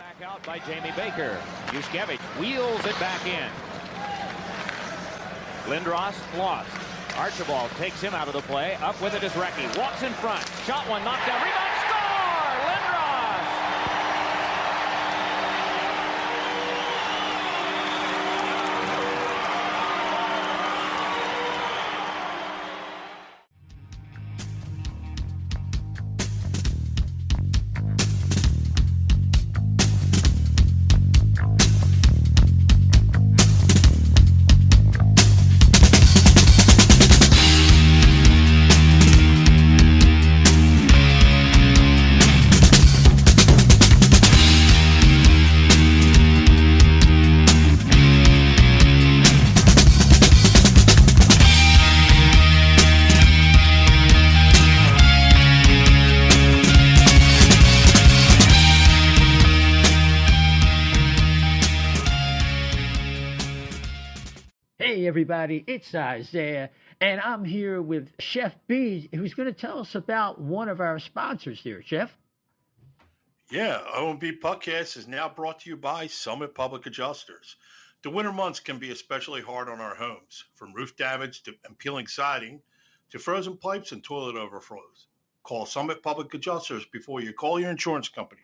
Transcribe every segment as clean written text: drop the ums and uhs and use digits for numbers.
back out by Jamie Baker. Yushkevich wheels it back in. Lindros lost. Archibald takes him out of the play. Up with it is Recchi. Walks in front. Shot one, knocked down. Rebound, score! Lindros! Hey everybody, it's Isaiah, and I'm here with Chef B, who's going to tell us about one of our sponsors here. Chef? Yeah, O&B Puckcast is now brought to you by Summit Public Adjusters. The winter months can be especially hard on our homes, from roof damage and peeling siding to frozen pipes and toilet overflows. Call Summit Public Adjusters before you call your insurance company.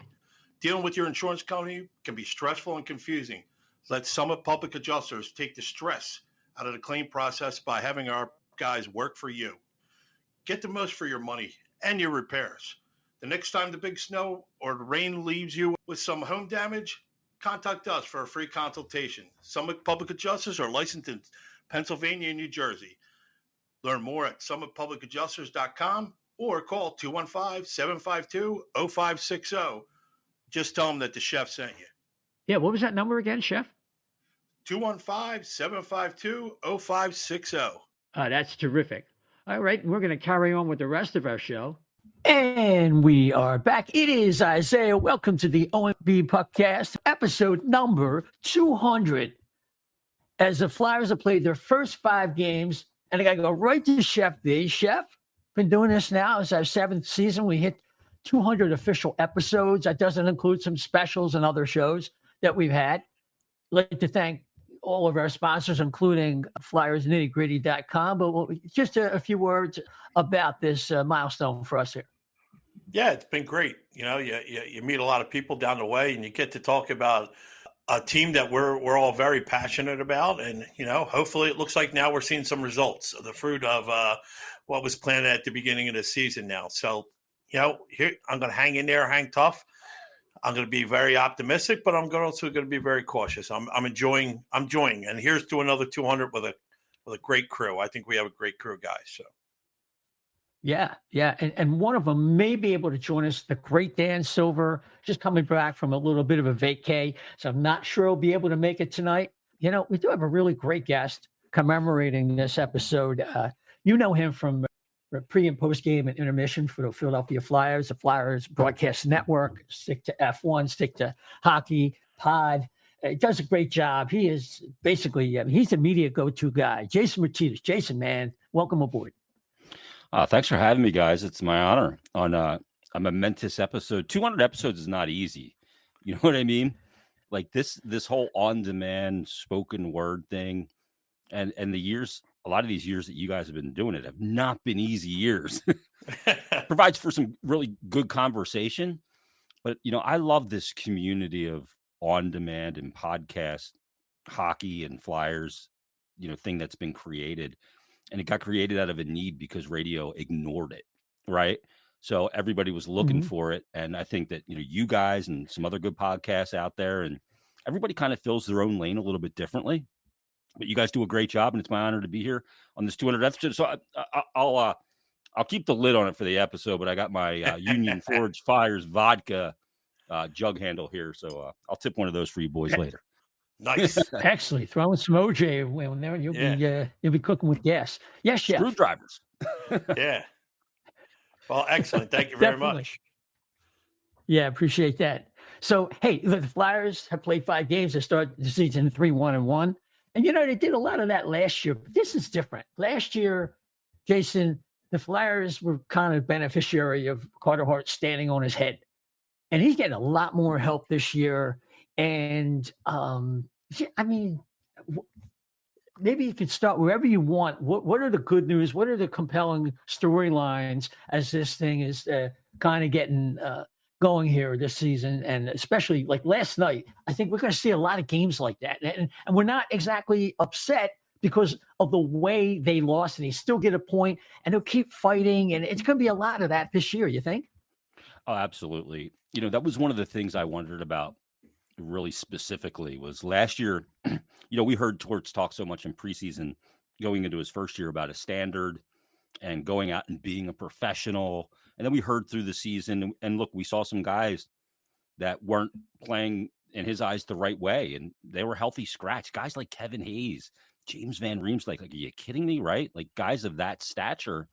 Dealing with your insurance company can be stressful and confusing. Let Summit Public Adjusters take the stress out of the claim process by having our guys work for you. Get the most for your money and your repairs. The next time the big snow or the rain leaves you with some home damage, contact us for a free consultation. Summit Public Adjusters are licensed in Pennsylvania and New Jersey. Learn more at summitpublicadjusters.com or call 215-752-0560. Just tell them that the chef sent you. Yeah, what was that number again, Chef? 215-752-0560. That's terrific. All right, we're going to carry on with the rest of our show. And we are back. It is Isaiah. Welcome to the O&B Puckcast, episode number 200. As the Flyers have played their first 5 games, and I got to go right to Chef B. Chef, been doing this now. It's our 7th season. We hit 200 official episodes. That doesn't include some specials and other shows that we've had. I'd like to thank all of our sponsors, including FlyersNittyGritty.com. But just a few words about this milestone for us here. Yeah, it's been great. You know, you meet a lot of people down the way, and you get to talk about a team that we're all very passionate about. And, you know, hopefully it looks like now we're seeing some results, the fruit of what was planned at the beginning of the season now. So, you know, here I'm going to hang in there, hang tough. I'm going to be very optimistic, but I'm also going to be very cautious. I'm enjoying, and here's to another 200 with a great crew. I think we have a great crew, guys. So, yeah, and one of them may be able to join us. The great Dan Silver, just coming back from a little bit of a vacay, so I'm not sure he'll be able to make it tonight. You know, we do have a really great guest commemorating this episode. You know him from pre and post game and intermission for the Philadelphia Flyers, the Flyers broadcast network. Stick to F1, stick to hockey pod. He does a great job. He is basically, he's the media go-to guy. Jason Myrtetus. Jason, man, welcome aboard. Thanks for having me, guys. It's my honor on a momentous episode. 200 episodes is not easy. You know what I mean? Like this whole on-demand spoken word thing, and the years. A lot of these years that you guys have been doing it have not been easy years. Provides for some really good conversation. But, you know, I love this community of on-demand and podcast hockey and Flyers, you know, thing that's been created. And it got created out of a need because radio ignored it, right? So everybody was looking for it. And I think that, you know, you guys and some other good podcasts out there, and everybody kind of fills their own lane a little bit differently. But you guys do a great job, and it's my honor to be here on this 200th episode. So I'll keep the lid on it for the episode, but I got my Union Forge Fires vodka jug handle here, so I'll tip one of those for you boys later. Nice, actually, throwing some OJ in there, you'll be cooking with gas. Yes, chef. Screwdrivers. Yeah. Well, excellent. Thank you very much. Yeah, appreciate that. So, hey, the Flyers have played 5 games to start the season 3-1-1. And, you know, they did a lot of that last year, but this is different. Last year, Jason, the Flyers were kind of beneficiary of Carter Hart standing on his head. and he's getting a lot more help this year. And I mean, maybe you could start wherever you want. What are the good news? What are the compelling storylines as this thing is kind of getting going here this season? And especially like last night, I think we're going to see a lot of games like that. And we're not exactly upset because of the way they lost, and they still get a point, and they'll keep fighting. And it's going to be a lot of that this year, you think? Oh, absolutely. That was one of the things I wondered about really specifically was last year. We heard Torts talk so much in preseason going into his first year about a standard and going out and being a professional. And then we heard through the season, and look, we saw some guys that weren't playing in his eyes the right way, and they were healthy scratch. Guys like Kevin Hayes, James Van Riemsdyk, like, are you kidding me, right? Like guys of that stature,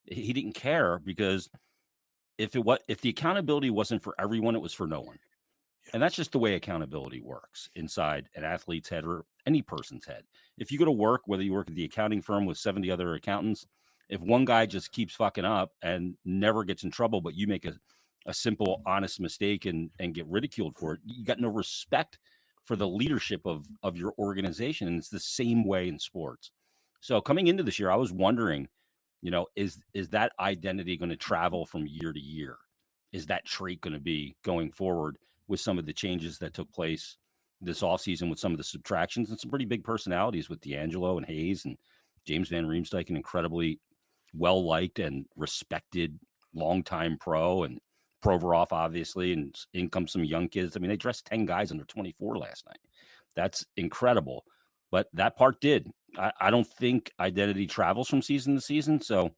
he didn't care because if the accountability wasn't for everyone, it was for no one. And that's just the way accountability works inside an athlete's head or any person's head. If you go to work, whether you work at the accounting firm with 70 other accountants, if one guy just keeps fucking up and never gets in trouble, but you make a simple, honest mistake and get ridiculed for it, you got no respect for the leadership of your organization. And it's the same way in sports. So coming into this year, I was wondering, is that identity going to travel from year to year? Is that trait going to be going forward with some of the changes that took place this offseason, with some of the subtractions and some pretty big personalities with D'Angelo and Hayes and James Van Riemsdyk, an incredibly well-liked and respected longtime pro, and Provorov, obviously, and in comes some young kids. I mean, they dressed 10 guys under 24 last night. That's incredible. But that part did. I don't think identity travels from season to season. So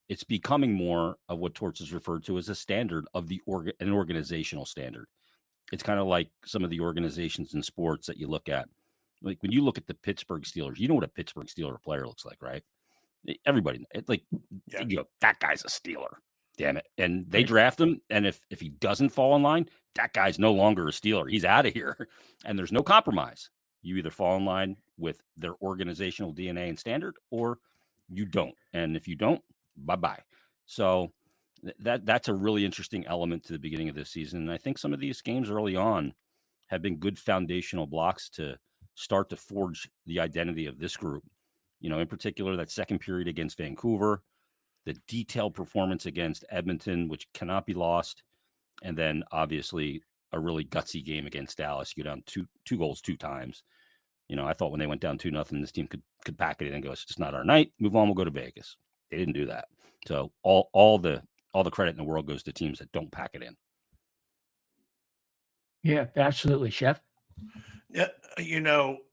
it's becoming more of what Torts is referred to as a standard of an organizational standard. It's kind of like some of the organizations in sports that you look at. Like when you look at the Pittsburgh Steelers, you know what a Pittsburgh Steeler player looks like, right? Everybody, that guy's a Steeler. Damn it. And they draft him. And if he doesn't fall in line, that guy's no longer a Steeler. He's out of here. And there's no compromise. You either fall in line with their organizational DNA and standard, or you don't. And if you don't, bye-bye. So that's a really interesting element to the beginning of this season. And I think some of these games early on have been good foundational blocks to start to forge the identity of this group. In particular, that second period against Vancouver, the detailed performance against Edmonton, which cannot be lost. And then obviously a really gutsy game against Dallas. You go down two goals 2 times. I thought when they went down 2-0, this team could pack it in and go, it's just not our night. Move on. We'll go to Vegas. They didn't do that. So all the credit in the world goes to teams that don't pack it in. Yeah, absolutely, Chef. Yeah,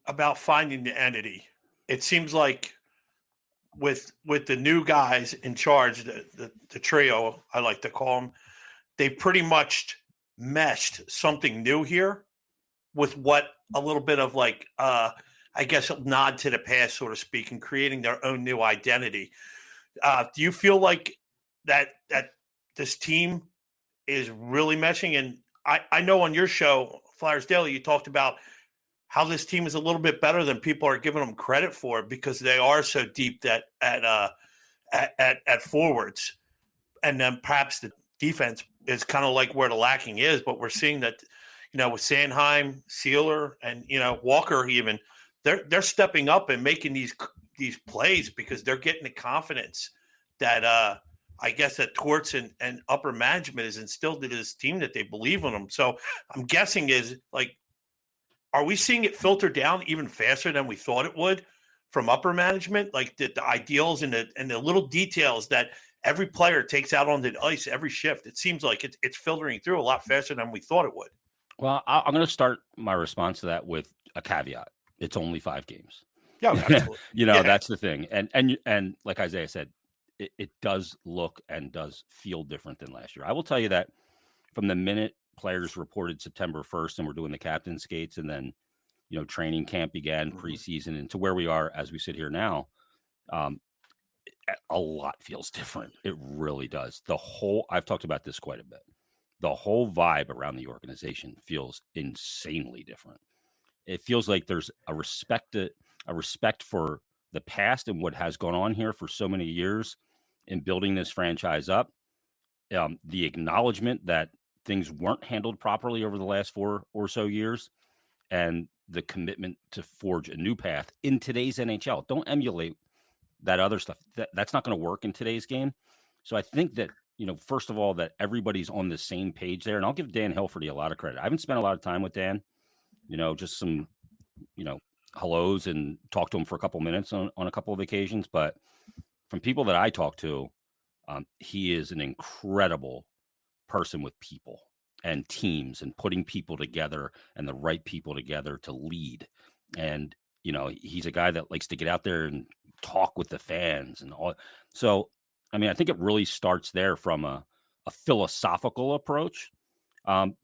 about finding the entity. It seems like with the new guys in charge, the trio, I like to call them, they pretty much meshed something new here with what a little bit of like, I guess, a nod to the past, so to speak, and creating their own new identity. Do you feel like that this team is really meshing? And I know on your show, Flyers Daily, you talked about how this team is a little bit better than people are giving them credit for, because they are so deep at forwards. And then perhaps the defense is kind of like where the lacking is, but we're seeing that, with Sanheim, Sealer, and, Walker, even they're stepping up and making these plays because they're getting the confidence that I guess that Torts and upper management has instilled into this team, that they believe in them. So I'm guessing is like, are we seeing it filter down even faster than we thought it would from upper management? Like the ideals and the little details that every player takes out on the ice every shift. It seems like it's filtering through a lot faster than we thought it would. Well, I'm going to start my response to that with a caveat. It's only 5 games. Yeah, absolutely. That's the thing. And like Isaiah said, it does look and does feel different than last year. I will tell you that from the minute players reported September 1st and we're doing the captain skates, and then, training camp began, preseason, and to where we are as we sit here now, a lot feels different. It really does. I've talked about this quite a bit. The whole vibe around the organization feels insanely different. It feels like there's a respect for the past and what has gone on here for so many years in building this franchise up. The acknowledgement that things weren't handled properly over the last 4 or so years, and the commitment to forge a new path in today's NHL. Don't emulate that other stuff. That's not going to work in today's game. So I think that, first of all, that everybody's on the same page there. And I'll give Dan Hilferty a lot of credit. I haven't spent a lot of time with Dan, just some, hellos and talked to him for a couple minutes on a couple of occasions. But from people that I talk to, he is an incredible person with people and teams and putting people together and the right people together to lead. And, he's a guy that likes to get out there and talk with the fans and all. So, I think it really starts there from a philosophical approach. And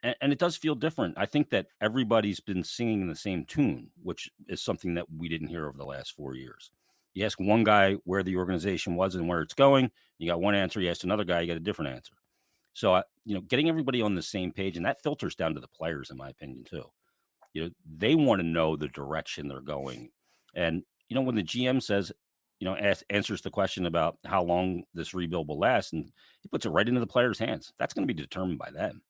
it does feel different. I think that everybody's been singing the same tune, which is something that we didn't hear over the last 4 years. You ask one guy where the organization was and where it's going, you got one answer. You ask another guy, you get a different answer. So, getting everybody on the same page, and that filters down to the players, in my opinion, too. They want to know the direction they're going. And, when the GM says, answers the question about how long this rebuild will last, and he puts it right into the players' hands, that's going to be determined by them.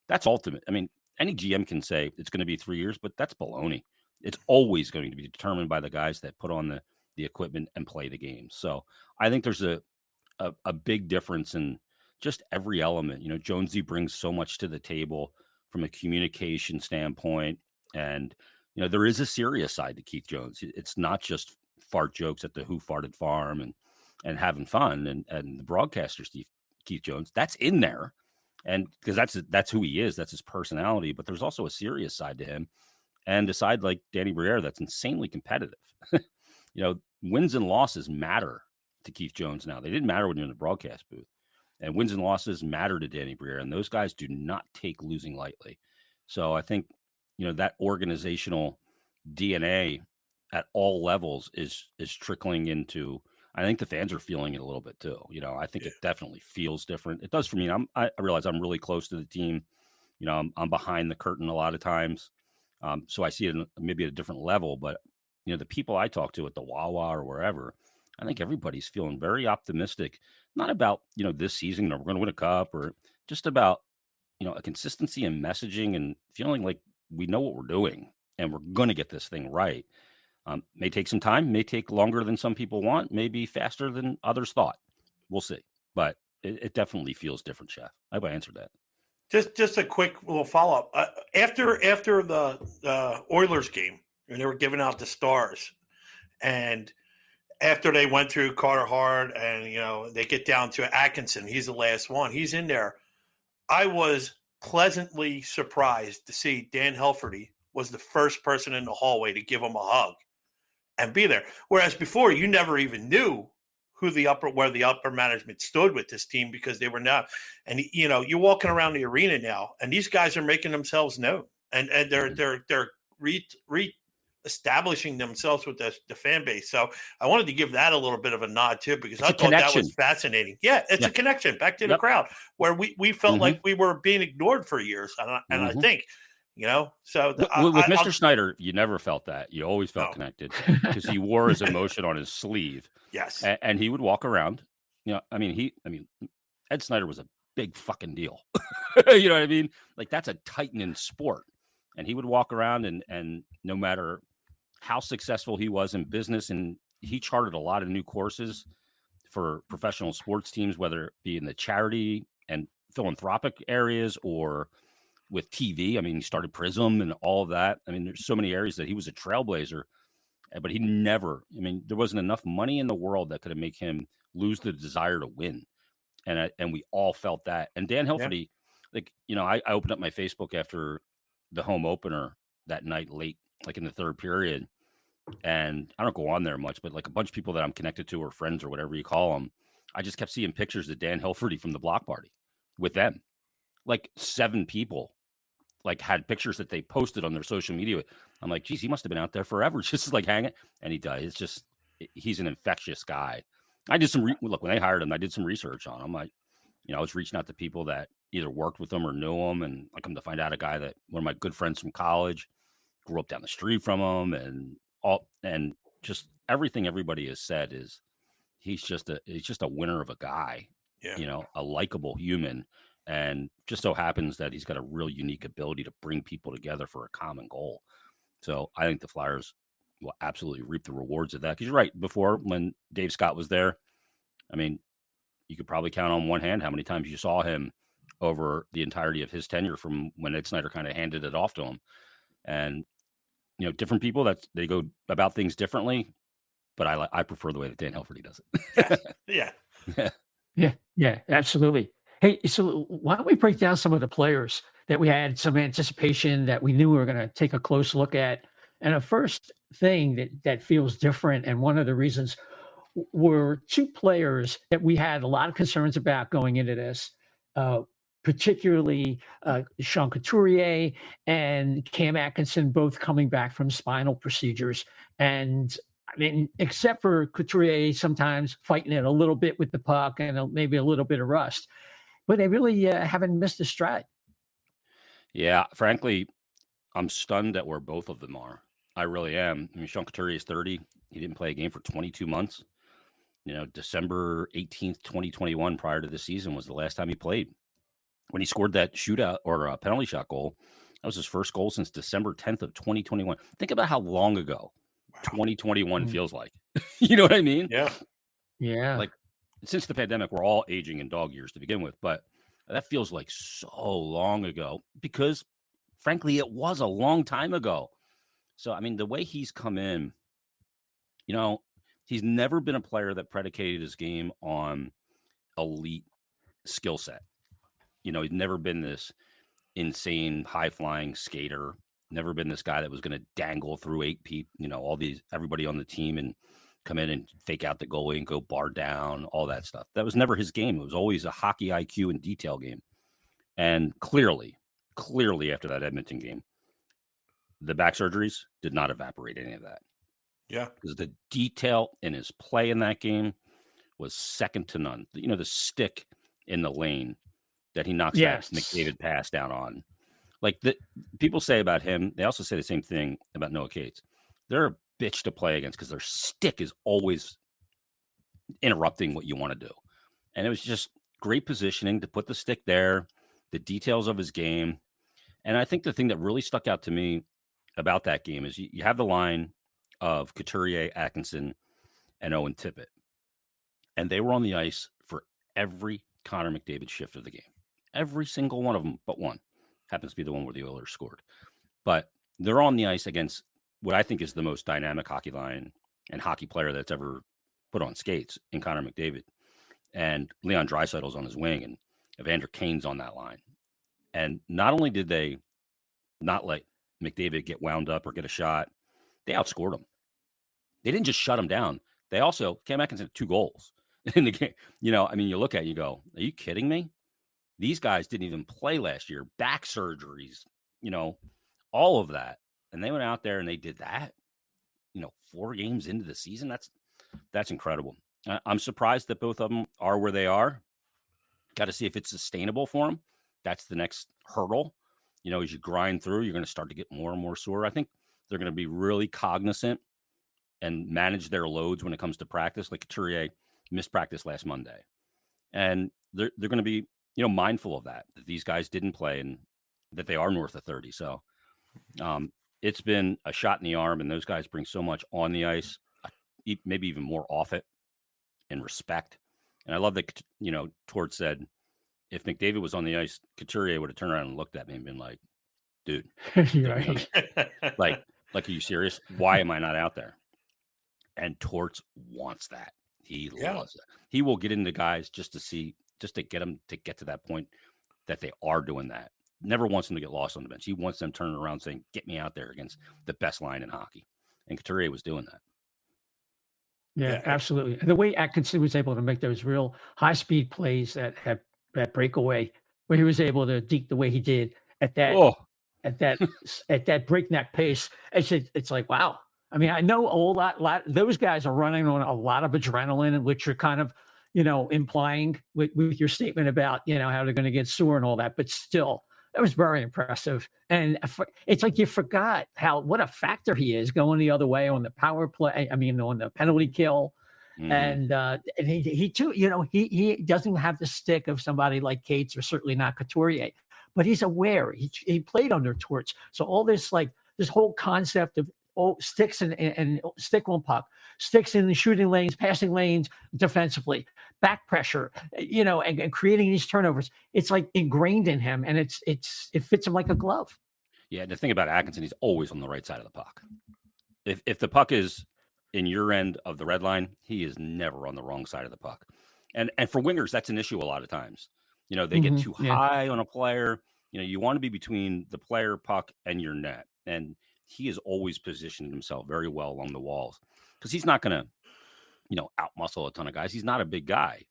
That's ultimate. Any GM can say it's going to be 3 years, but that's baloney. It's always going to be determined by the guys that put on the equipment and play the game. So I think there's a big difference in just every element. Jonesy brings so much to the table from a communication standpoint. And, there is a serious side to Keith Jones. It's not just fart jokes at the Who Farted Farm and having fun and the broadcaster, Keith Jones, that's in there. And because that's who he is, that's his personality. But there's also a serious side to him, and a side like Danny Briere that's insanely competitive. Wins and losses matter to Keith Jones now. They didn't matter when you're in the broadcast booth. And wins and losses matter to Danny Briere, and those guys do not take losing lightly. So I think, that organizational DNA at all levels is trickling into. I think the fans are feeling it a little bit too. I think it definitely feels different. It does for me. I realize I'm really close to the team. I'm behind the curtain a lot of times, so I see it maybe at a different level. But the people I talk to at the Wawa or wherever, I think everybody's feeling very optimistic. Not about this season or we're going to win a cup, or just about a consistency in messaging and feeling like we know what we're doing and we're going to get this thing right. May take some time, may take longer than some people want, maybe faster than others thought. We'll see. But it definitely feels different, Chef. I hope I answered that. Just a quick little follow-up. After the Oilers game, and they were giving out the stars, and after they went through Carter Hart and, they get down to Atkinson, he's the last one. He's in there. I was pleasantly surprised to see Dan Hilferty was the first person in the hallway to give him a hug and be there. Whereas before, you never even knew where the upper management stood with this team, because they were not. And, you're walking around the arena now, and these guys are making themselves known, and they're establishing themselves with the fan base. So I wanted to give that a little bit of a nod too, because I thought that was fascinating. Yeah, it's a connection back to the crowd, where we felt like we were being ignored for years. And I think, so with Mr. Snyder, you never felt that. You always felt connected, because he wore his emotion on his sleeve. Yes. And he would walk around, Ed Snyder was a big fucking deal. You know what I mean? Like, that's a titan in sport. And he would walk around and no matter how successful he was in business, and he charted a lot of new courses for professional sports teams, whether it be in the charity and philanthropic areas or with TV. He started Prism and all of that. There's so many areas that he was a trailblazer, but he never, there wasn't enough money in the world that could have made him lose the desire to win. And we all felt that. And Dan Hilferty, I opened up my Facebook after the home opener that night late, like in the third period. And I don't go on there much, but like a bunch of people that I'm connected to or friends or whatever you call them, I just kept seeing pictures of Dan Hilferty from the block party with them. Like 7 people had pictures that they posted on their social media. I'm like, geez, he must have been out there forever, just like hanging. And he does. It's just, he's an infectious guy. I did some, look, when they hired him, I did some research on him. I was reaching out to people that either worked with him or knew him. And I come to find out a guy that one of my good friends from college grew up down the street from him, and just everything everybody has said is he's just a winner of a guy, a likable human. And just so happens that he's got a real unique ability to bring people together for a common goal. So I think the Flyers will absolutely reap the rewards of that. Because you're right, before when Dave Scott was there, I mean, you could probably count on one hand how many times you saw him over the entirety of his tenure from when Ed Snyder kind of handed it off to him. And, different people, they go about things differently, but I prefer the way that Dan Helferty does it. Yeah. Yeah, absolutely. Hey, so why don't we break down some of the players that we had some anticipation that we knew we were going to take a close look at? And the first thing that feels different, and one of the reasons were two players that we had a lot of concerns about going into this, particularly Sean Couturier and Cam Atkinson, both coming back from spinal procedures. And I mean, except for Couturier sometimes fighting it a little bit with the puck and maybe a little bit of rust, but they really haven't missed a stride. Yeah, frankly, I'm stunned at where both of them are. I really am. I mean, Sean Couturier is 30. He didn't play a game for 22 months. December 18th, 2021, prior to the season, was the last time he played. When he scored that shootout or a penalty shot goal, that was his first goal since December 10th of 2021. Think about how long ago 2021 feels like. You know what I mean? Yeah. Like, since the pandemic, we're all aging in dog years to begin with, but that feels like so long ago because, frankly, it was a long time ago. So, I mean, the way he's come in, he's never been a player that predicated his game on elite skill set. He's never been this insane high-flying skater, never been this guy that was going to dangle through 8 people, everybody on the team and come in and fake out the goalie and go bar down, all that stuff. That was never his game. It was always a hockey IQ and detail game. And clearly after that Edmonton game, the back surgeries did not evaporate any of that. Yeah. Because the detail in his play in that game was second to none. The stick in the lane that he knocks that McDavid pass down on. Like people say about him, they also say the same thing about Noah Cates. They're a bitch to play against because their stick is always interrupting what you want to do. And it was just great positioning to put the stick there, the details of his game. And I think the thing that really stuck out to me about that game is you have the line of Couturier, Atkinson, and Owen Tippett. And they were on the ice for every Connor McDavid shift of the game. Every single one of them but one. Happens to be the one where the Oilers scored. But they're on the ice against what I think is the most dynamic hockey line and hockey player that's ever put on skates in Connor McDavid. And Leon Draisaitl's on his wing, and Evander Kane's on that line. And not only did they not let McDavid get wound up or get a shot, they outscored him. They didn't just shut him down. They also, Cam Atkinson had 2 goals in the game. You look at it, you go, are you kidding me? These guys didn't even play last year. Back surgeries, all of that. And they went out there and they did that, 4 games into the season. That's incredible. I'm surprised that both of them are where they are. Got to see if it's sustainable for them. That's the next hurdle. As you grind through, you're going to start to get more and more sore. I think they're going to be really cognizant and manage their loads when it comes to practice. Like Couturier missed practice last Monday. And they're going to be, mindful of that these guys didn't play and that they are north of 30. So it's been a shot in the arm, and those guys bring so much on the ice, maybe even more off it, in respect. And I love that, Torts said, if McDavid was on the ice, Couturier would have turned around and looked at me and been like, dude, Right. like, are you serious? Why am I not out there? And Torts wants that. He loves it. He will get into guys just to get them to get to that point that they are doing that. Never wants them to get lost on the bench. He wants them turning around saying, get me out there against the best line in hockey. And Couturier was doing that. Yeah, absolutely. And the way Atkinson was able to make those real high-speed plays that breakaway, where he was able to deke the way he did at that breakneck pace, it's like, wow. I mean, I know a lot. Those guys are running on a lot of adrenaline, which you're kind of, implying with your statement about, how they're going to get sore and all that. But still, that was very impressive. And it's like you forgot what a factor he is going the other way on the power play. I mean, on the penalty kill. And he too, he doesn't have the stick of somebody like Cates or certainly not Couturier, but he's aware. He played under Torts, so all this this whole concept of sticks and stick on puck, sticks in the shooting lanes, passing lanes, defensively, back pressure, and creating these turnovers. It's like ingrained in him, and it fits him like a glove. Yeah, the thing about Atkinson, he's always on the right side of the puck. If the puck is in your end of the red line, he is never on the wrong side of the puck. And for wingers, that's an issue a lot of times. They get too high on a player. You want to be between the player, puck, and your net. And he has always positioned himself very well along the walls because he's not going to, outmuscle a ton of guys. He's not a big guy,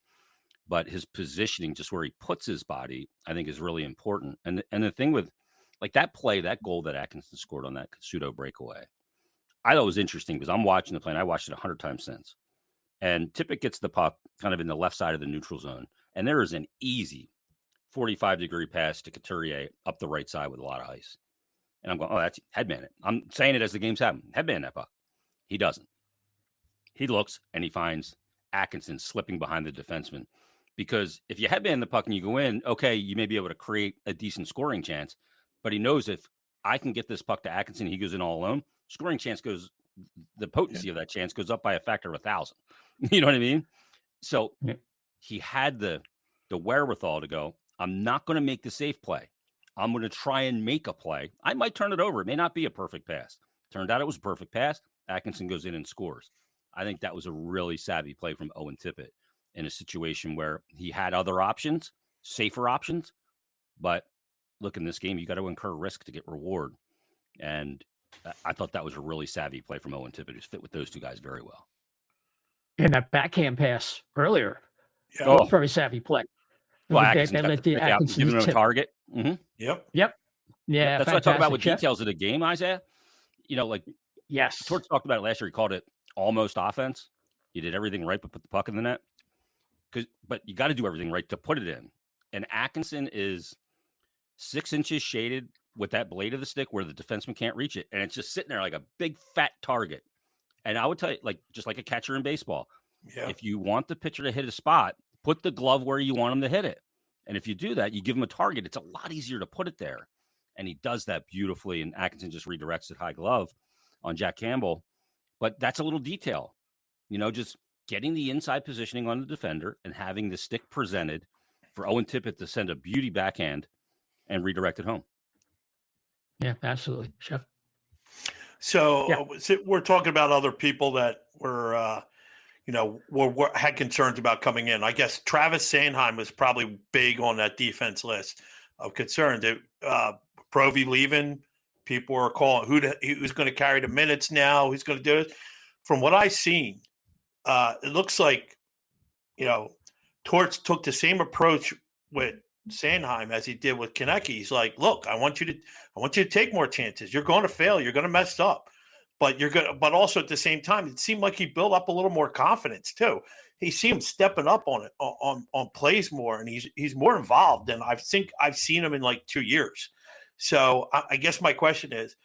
but his positioning, just where he puts his body, I think is really important. And the thing with that play, that goal that Atkinson scored on that pseudo breakaway, I thought it was interesting because I'm watching the play, and I watched it 100 times since. And Tippett gets the puck kind of in the left side of the neutral zone, and there is an easy 45-degree pass to Couturier up the right side with a lot of ice. And I'm going, that's headman it. I'm saying it as the game's happening. Headman that puck. He doesn't. He looks, and he finds Atkinson slipping behind the defenseman. Because if you headman the puck and you go in, okay, you may be able to create a decent scoring chance. But he knows if I can get this puck to Atkinson, he goes in all alone, scoring chance the potency of that chance goes up by a factor of 1,000. You know what I mean? So he had the wherewithal to go, I'm not going to make the safe play. I'm going to try and make a play. I might turn it over. It may not be a perfect pass. Turned out it was a perfect pass. Atkinson goes in and scores. I think that was a really savvy play from Owen Tippett in a situation where he had other options, safer options. But look, in this game, you got to incur risk to get reward. And I thought that was a really savvy play from Owen Tippett, who's fit with those two guys very well. And that backhand pass earlier, very savvy play. Well, Atkinson giving him a target. Mm-hmm. Yep. Yeah, that's what I talk about with details of the game, Isaiah. Yes, Torts talked about it last year. He called it almost offense. You did everything right, but put the puck in the net. But you got to do everything right to put it in. And Atkinson is 6 inches shaded with that blade of the stick where the defenseman can't reach it, and it's just sitting there like a big fat target. And I would tell you, just like a catcher in baseball, if you want the pitcher to hit a spot, put the glove where you want him to hit it. And if you do that, you give him a target. It's a lot easier to put it there. And he does that beautifully. And Atkinson just redirects it high glove on Jack Campbell. But that's a little detail, just getting the inside positioning on the defender and having the stick presented for Owen Tippett to send a beauty backhand and redirect it home. Yeah, absolutely. Chef. So we're talking about other people that were, had concerns about coming in. I guess Travis Sanheim was probably big on that defense list of concerns. Provy leaving, people were calling who's going to carry the minutes now, who's going to do it. From what I've seen, it looks like, Torts took the same approach with Sanheim as he did with Konecny. He's like, look, I want you to take more chances. You're going to fail. You're going to mess up, but but also at the same time, it seemed like he built up a little more confidence too. He seemed stepping up on it, on plays more, and he's more involved than I've seen him in like 2 years. So I guess my question is,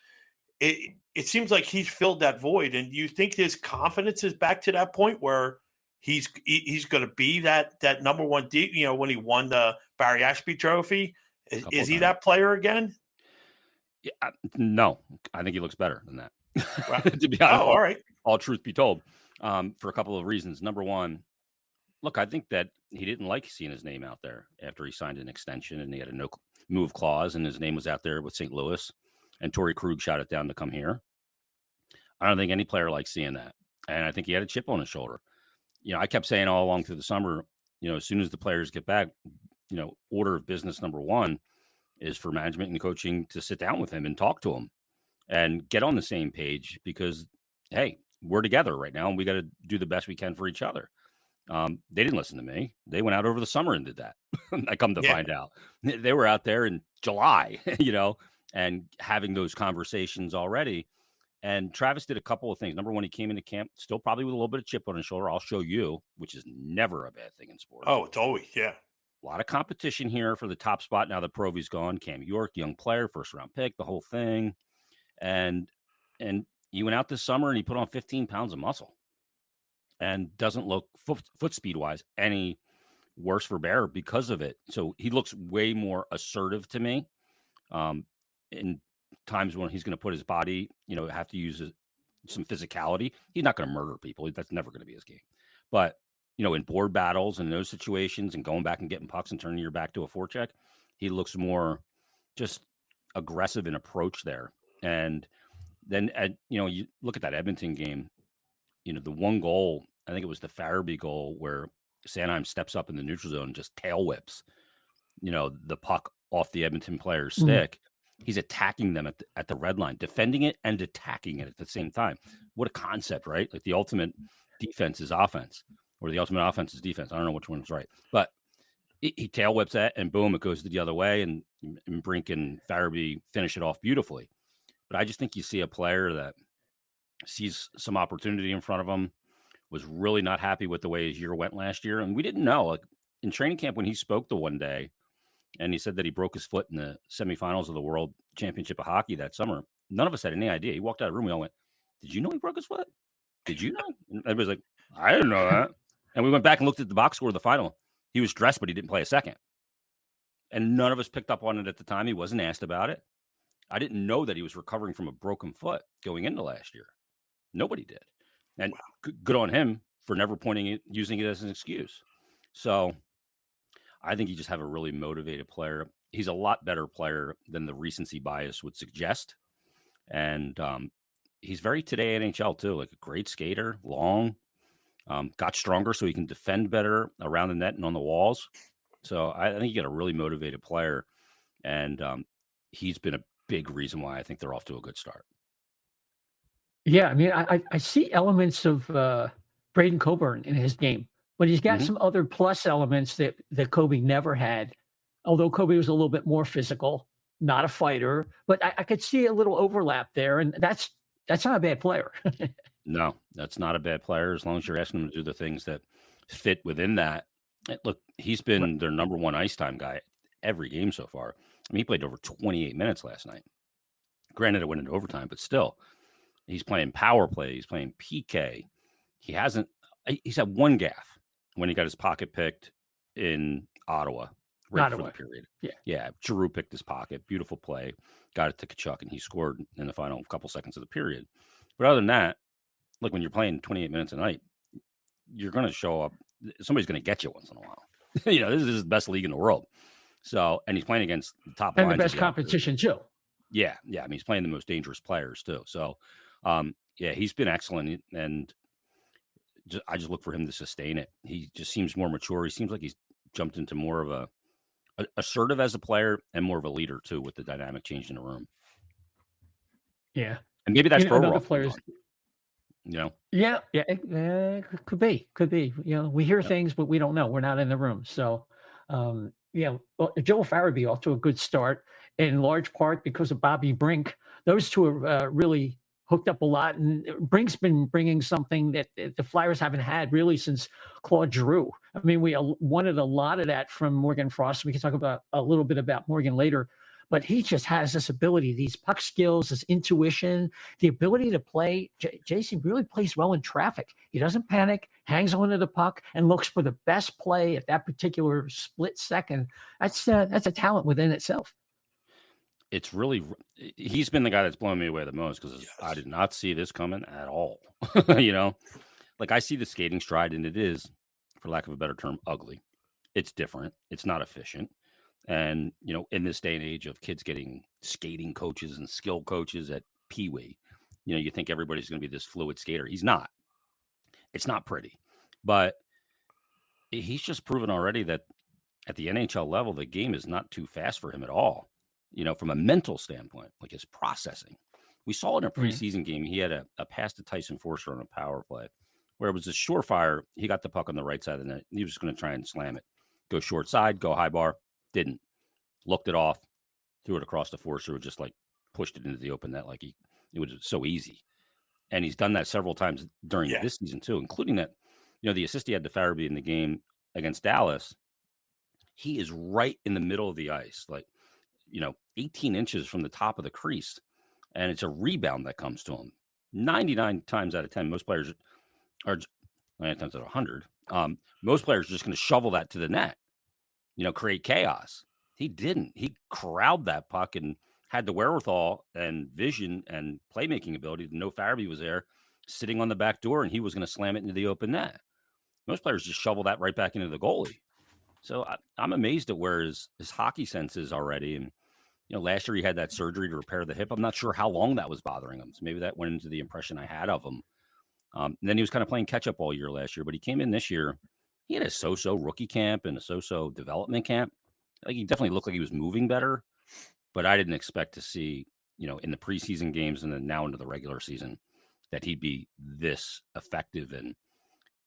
it seems like he's filled that void, and you think his confidence is back to that point where he's going to be that number one deep, when he won the Barry Ashby Trophy. Is he that player again? Yeah, no, I think he looks better than that. Wow. To be honest, all right. All truth be told, for a couple of reasons. Number one, look, I think that he didn't like seeing his name out there after he signed an extension and he had a no move clause, and his name was out there with St. Louis, and Torrey Krug shot it down to come here. I don't think any player likes seeing that, and I think he had a chip on his shoulder. I kept saying all along through the summer, as soon as the players get back, order of business number one is for management and coaching to sit down with him and talk to him and get on the same page because, hey, we're together right now and we got to do the best we can for each other. They didn't listen to me. They went out over the summer and did that. I come to find out they were out there in July, and having those conversations already. And Travis did a couple of things. Number one, he came into camp still probably with a little bit of chip on his shoulder. I'll show you, which is never a bad thing in sports. Oh, it's always, A lot of competition here for the top spot now that Provy's gone. Cam York, young player, first-round pick, the whole thing. And he went out this summer and he put on 15 pounds of muscle. and doesn't look foot speed wise any worse for bear because of it. So he looks way more assertive to me. In times when he's going to put his body, have to use some physicality. He's not going to murder people. That's never going to be his game. But, in board battles and those situations and going back and getting pucks and turning your back to a forecheck, he looks more just aggressive in approach there. And then, you look at that Edmonton game, the one goal, I think it was the Farabee goal where Sanheim steps up in the neutral zone and just tail whips, the puck off the Edmonton player's stick. He's attacking them at the red line, defending it and attacking it at the same time. What a concept, right? Like the ultimate defense is offense, or the ultimate offense is defense. I don't know which one's right, but he tail whips that and boom, it goes the other way, and Brink and Farabee finish it off beautifully. But I just think you see a player that sees some opportunity in front of him, was really not happy with the way his year went last year. And we didn't know, like in training camp when he spoke the one day, and he said that he broke his foot in the semifinals of the World Championship of Hockey that summer. None of us had any idea. He walked out of the room. We all went, "Did you know he broke his foot? Did you know?" And everybody's like, "I didn't know that." And we went back and looked at the box score of the final. He was dressed, but he didn't play a second. And none of us picked up on it at the time. He wasn't asked about it. I didn't know that he was recovering from a broken foot going into last year. Nobody did. And good on him for never using it as an excuse. So I think you just have a really motivated player. He's a lot better player than the recency bias would suggest. And he's very today NHL too, like a great skater, long, got stronger so he can defend better around the net and on the walls. So I think you got a really motivated player. And he's been a big reason why I think they're off to a good start. Yeah, I mean, I see elements of Braden Coburn in his game, but he's got some other plus elements that Kobe never had. Although Kobe was a little bit more physical, not a fighter, but I could see a little overlap there, and that's not a bad player. No, that's not a bad player as long as you're asking him to do the things that fit within that. Look, he's been their number one ice time guy every game so far. I mean, he played over 28 minutes last night. Granted, it went into overtime, but still. He's playing power play. He's playing PK. He's had one gaffe when he got his pocket picked in Ottawa for the period. Yeah. Giroux picked his pocket. Beautiful play. Got it to Tkachuk, and he scored in the final couple seconds of the period. But other than that, look, when you're playing 28 minutes a night, you're going to show up. Somebody's going to get you once in a while. This is the best league in the world. So, and he's playing against the top and the best competition too. Yeah. I mean, he's playing the most dangerous players too. So, he's been excellent, and I just look for him to sustain it. He just seems more mature. He seems like he's jumped into more of a assertive as a player and more of a leader too, with the dynamic change in the room. Yeah, and maybe that's other players. Yeah, could be. We hear things, but we don't know. We're not in the room, so Joel Farabee off to a good start, in large part because of Bobby Brink. Those two are really hooked up a lot, and Brink's been bringing something that the Flyers haven't had really since Claude Giroux. I mean, we wanted a lot of that from Morgan Frost. We can talk about a little bit about Morgan later, but he just has this ability, these puck skills, this intuition, the ability to play. Jason really plays well in traffic. He doesn't panic, hangs onto the puck, and looks for the best play at that particular split second. That's a talent within itself. It's really, he's been the guy that's blown me away the most, because I did not see this coming at all. Like I see the skating stride, and it is, for lack of a better term, ugly. It's different. It's not efficient. And, in this day and age of kids getting skating coaches and skill coaches at Pee Wee, you think everybody's going to be this fluid skater. He's not. It's not pretty. But he's just proven already that at the NHL level, the game is not too fast for him at all. From a mental standpoint, like his processing. We saw in a preseason game, he had a pass to Tyson Forster on a power play where it was a surefire. He got the puck on the right side of the net. He was just going to try and slam it. Go short side, go high bar. Didn't. Looked it off, threw it across the Forster, who just like pushed it into the open net like it was so easy. And he's done that several times during this season too, including that, the assist he had to Farabee in the game against Dallas. He is right in the middle of the ice, like, 18 inches from the top of the crease, and it's a rebound that comes to him. 99 times out of 10, most players are 9 times out of 100. Most players are just going to shovel that to the net, create chaos. He didn't. He corralled that puck and had the wherewithal and vision and playmaking ability to know Farabee was there sitting on the back door and he was going to slam it into the open net. Most players just shovel that right back into the goalie. So I'm amazed at where his hockey sense is already. And, last year he had that surgery to repair the hip. I'm not sure how long that was bothering him. So maybe that went into the impression I had of him. And then he was kind of playing catch up all year last year, but he came in this year. He had a so-so rookie camp and a so-so development camp. Like he definitely looked like he was moving better, but I didn't expect to see, in the preseason games and then now into the regular season that he'd be this effective and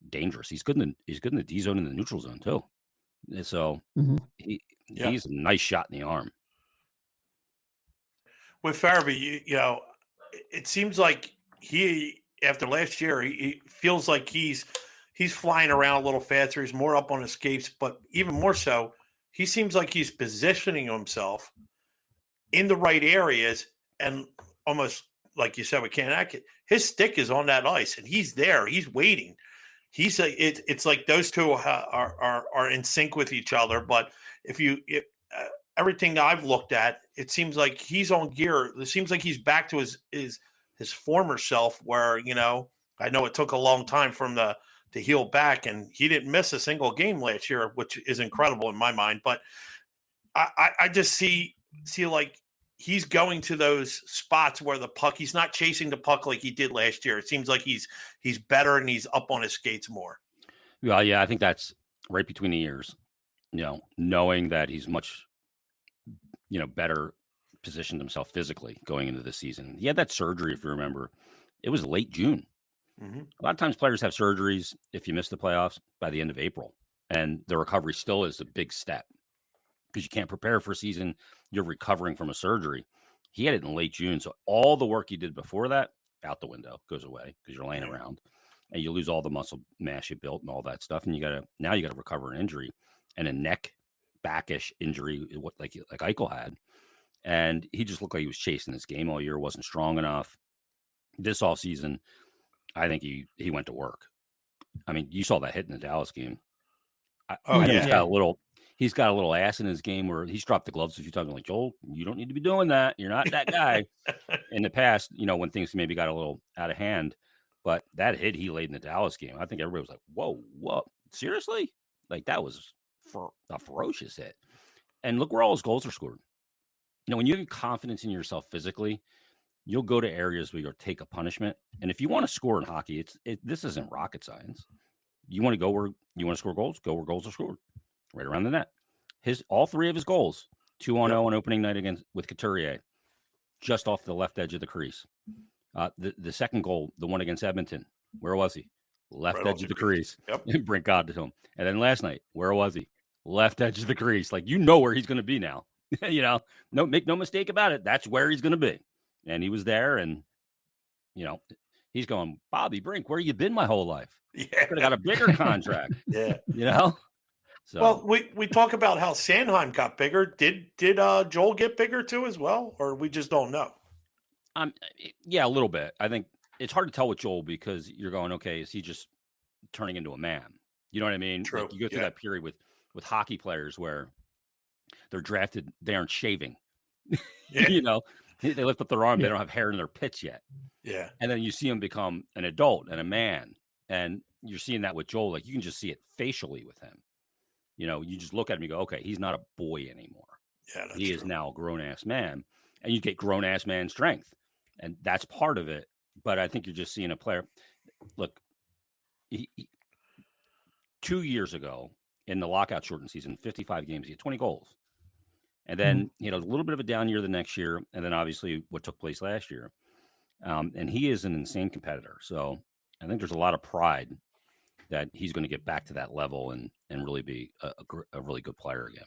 dangerous. He's good in the D zone and the neutral zone too. So he's a nice shot in the arm. With Farabee, it seems like he, after last year, he feels like he's flying around a little faster. He's more up on escapes, but even more so, he seems like he's positioning himself in the right areas, and almost like you said with Ken Atkins, his stick is on that ice, and he's there. He's waiting. It's like those two are in sync with each other. But if everything I've looked at, it seems like he's on gear. It seems like he's back to his former self, where I know it took a long time for him to heal back, and he didn't miss a single game last year, which is incredible in my mind. But I just see like he's going to those spots where the puck, he's not chasing the puck like he did last year. It seems like he's better and he's up on his skates more. Well, yeah, I think that's right between the ears, knowing that he's much, better positioned himself physically going into the season. He had that surgery, if you remember. It was late June. Mm-hmm. A lot of times players have surgeries if you miss the playoffs by the end of April, and the recovery still is a big step because you can't prepare for a season. You're recovering from a surgery. He had it in late June. So all the work he did before that out the window, goes away because you're laying around and you lose all the muscle mass you built and all that stuff. And you got to recover an injury and a neck backish injury, like Eichel had. And he just looked like he was chasing this game all year. Wasn't strong enough. This offseason, I think he went to work. I mean, you saw that hit in the Dallas game. He's got a little ass in his game where he's dropped the gloves a few times. I'm like, Joel, you don't need to be doing that. You're not that guy. In the past, when things maybe got a little out of hand, but that hit he laid in the Dallas game, I think everybody was like, whoa, seriously? Like that was for a ferocious hit. And look where all his goals are scored. When you have confidence in yourself physically, you'll go to areas where you'll take a punishment. And if you want to score in hockey, this isn't rocket science. You want to go where you want to score goals, go where goals are scored. Right around the net. All three of his goals, 2-0 on opening night with Couturier, just off the left edge of the crease. The second goal, the one against Edmonton, where was he? Left edge of the crease. Yep. Brink got to him. And then last night, where was he? Left edge of the crease. Like, where he's going to be now. Make no mistake about it. That's where he's going to be. And he was there, and, he's going, Bobby Brink, where you been my whole life? Yeah. I could have got a bigger contract. Yeah. So. Well, we talk about how Sanheim got bigger. Did Joel get bigger too as well, or we just don't know? Yeah, a little bit. I think it's hard to tell with Joel because you're going, okay, is he just turning into a man? You know what I mean? True. Like you go through that period with hockey players where they're drafted, they aren't shaving. Yeah. They lift up their arm, they don't have hair in their pits yet. Yeah. And then you see him become an adult and a man, and you're seeing that with Joel. Like you can just see it facially with him. You just look at him and go, okay, he's not a boy anymore. Yeah, that's he true. is now a grown-ass man. And you get grown-ass man strength. And that's part of it. But I think you're just seeing a player. Look, 2 years ago in the lockout shortened season, 55 games, he had 20 goals. And then, a little bit of a down year the next year. And then obviously what took place last year. And he is an insane competitor. So I think there's a lot of pride that he's going to get back to that level and really be a really good player again.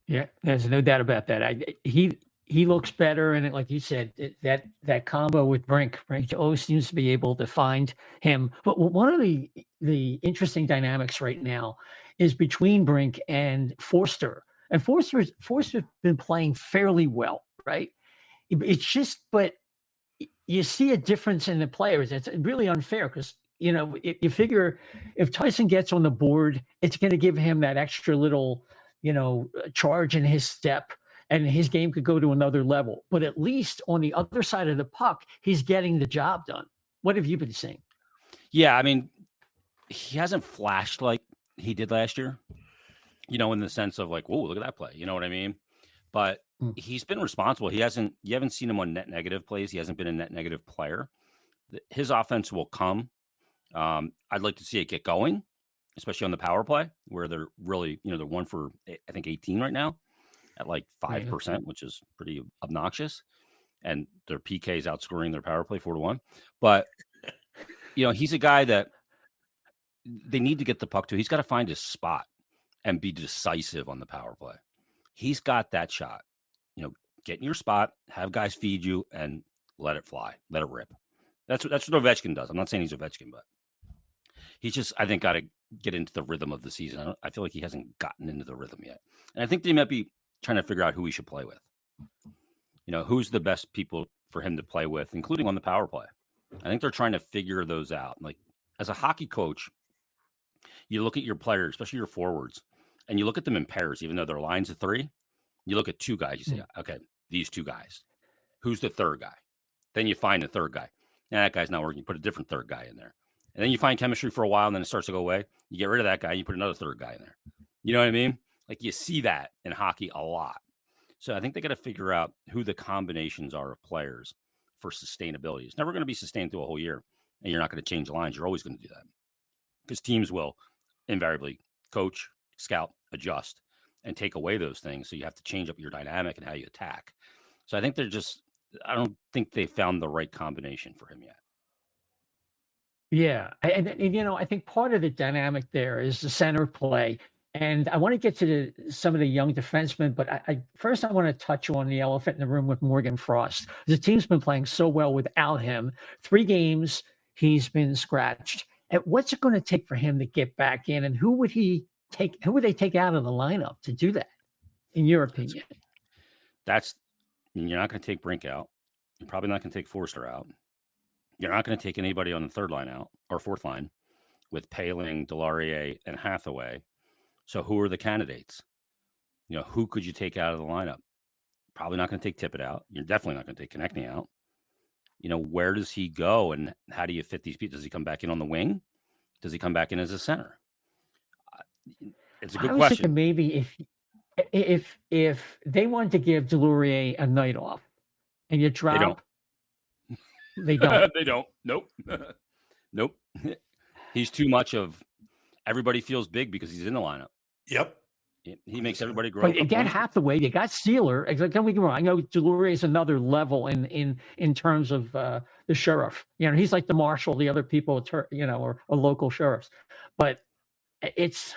Yeah, there's no doubt about that. He looks better, and like you said, that combo with Brink always seems to be able to find him. But one of the interesting dynamics right now is between Brink and Forster. And Forster's been playing fairly well, right? It's just, but you see a difference in the players. It's really unfair because you figure if Tyson gets on the board, it's going to give him that extra little, charge in his step, and his game could go to another level. But at least on the other side of the puck, he's getting the job done. What have you been seeing? Yeah, I mean, he hasn't flashed like he did last year, in the sense of like, whoa, look at that play. You know what I mean? But he's been responsible. You haven't seen him on net negative plays. He hasn't been a net negative player. His offense will come. I'd like to see it get going, especially on the power play where they're really, they're 1 for, I think, 18 right now at like 5%, which is pretty obnoxious. And their PK is outscoring their power play 4-1. But, he's a guy that they need to get the puck to. He's got to find his spot and be decisive on the power play. He's got that shot. Get in your spot, have guys feed you, and let it fly, let it rip. That's what Ovechkin does. I'm not saying he's Ovechkin, but he's just, I think, got to get into the rhythm of the season. I feel like he hasn't gotten into the rhythm yet. And I think they might be trying to figure out who he should play with. Who's the best people for him to play with, including on the power play. I think they're trying to figure those out. Like, as a hockey coach, you look at your players, especially your forwards, and you look at them in pairs, even though they're lines of 3. You look at 2 guys, you say, okay, these 2 guys. Who's the third guy? Then you find the third guy. Now that guy's not working. You put a different third guy in there. And then you find chemistry for a while, and then it starts to go away. You get rid of that guy, you put another third guy in there. You know what I mean? Like, you see that in hockey a lot. So I think they got to figure out who the combinations are of players for sustainability. It's never going to be sustained through a whole year, and you're not going to change lines. You're always going to do that because teams will invariably coach, scout, adjust, and take away those things. So you have to change up your dynamic and how you attack. So I think I don't think they found the right combination for him yet. Yeah. And I think part of the dynamic there is the center play. And I want to get to some of the young defensemen, but first I want to touch on the elephant in the room with Morgan Frost. The team's been playing so well without him. 3 games, he's been scratched. And what's it going to take for him to get back in? And who would they take out of the lineup to do that, in your opinion? You're not going to take Brink out. You're probably not going to take Forster out. You're not going to take anybody on the third line out or fourth line with Paling, Delarier, and Hathaway. So who are the candidates? Who could you take out of the lineup? Probably not going to take Tippett out. You're definitely not going to take Konechny out. Where does he go and how do you fit these people? Does he come back in on the wing? Does he come back in as a center? It's a good question. Thinking maybe if they wanted to give Delorier a night off and you drop, they don't. They don't. Nope. Nope. He's too much of everybody feels big because he's in the lineup. Yep. He makes everybody grow. But you got Hathaway, you got Sealer. Don't get me wrong. I know Delorier is another level in terms of the sheriff. He's like the marshal. The other people, are local sheriffs. But it's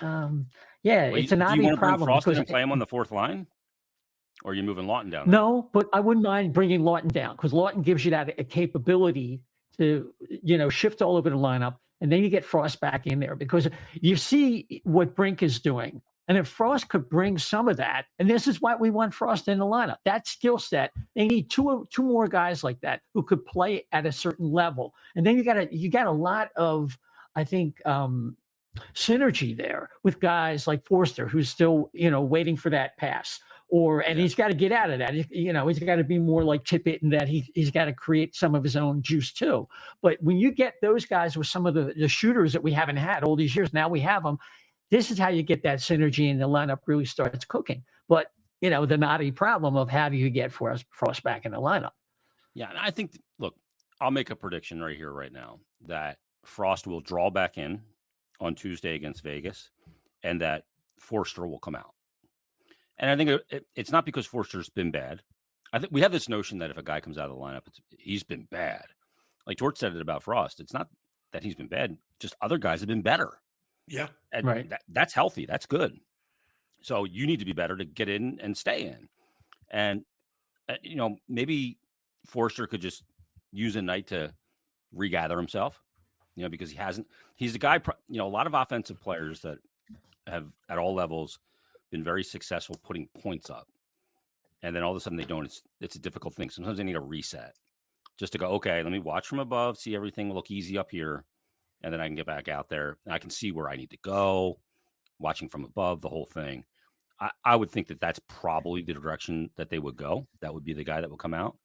it's an odd problem. Frost and play him on the fourth line, or are you moving Lawton down? No, but I wouldn't mind bringing Lawton down because Lawton gives you that capability to shift all over the lineup, and then you get Frost back in there because you see what Brink is doing. And if Frost could bring some of that, and this is why we want Frost in the lineup, that skill set, they need two more guys like that who could play at a certain level. And then you got a lot of, I think, synergy there with guys like Forster, who's still, waiting for that pass. He's got to get out of that. He's got to be more like Tippett in that he's got to create some of his own juice too. But when you get those guys with some of the shooters that we haven't had all these years, now we have them. This is how you get that synergy and the lineup really starts cooking. But, the knotty problem of how do you get Frost back in the lineup? Yeah, and I think, look, I'll make a prediction right here, right now, that Frost will draw back in on Tuesday against Vegas and that Forster will come out. And I think it's not because Forster's been bad. I think we have this notion that if a guy comes out of the lineup, he's been bad. Like Torts said it about Frost. It's not that he's been bad, just other guys have been better. Yeah. And right. That's healthy. That's good. So you need to be better to get in and stay in. And, maybe Forster could just use a night to regather himself, because he's a guy, a lot of offensive players that have at all levels been very successful putting points up. And then all of a sudden they don't. It's a difficult thing. Sometimes they need a reset just to go, okay, let me watch from above, see everything look easy up here. and then I can get back out there and I can see where I need to go, watching from above, the whole thing. I would think that that's probably the direction that they would go. That would be the guy that will come out.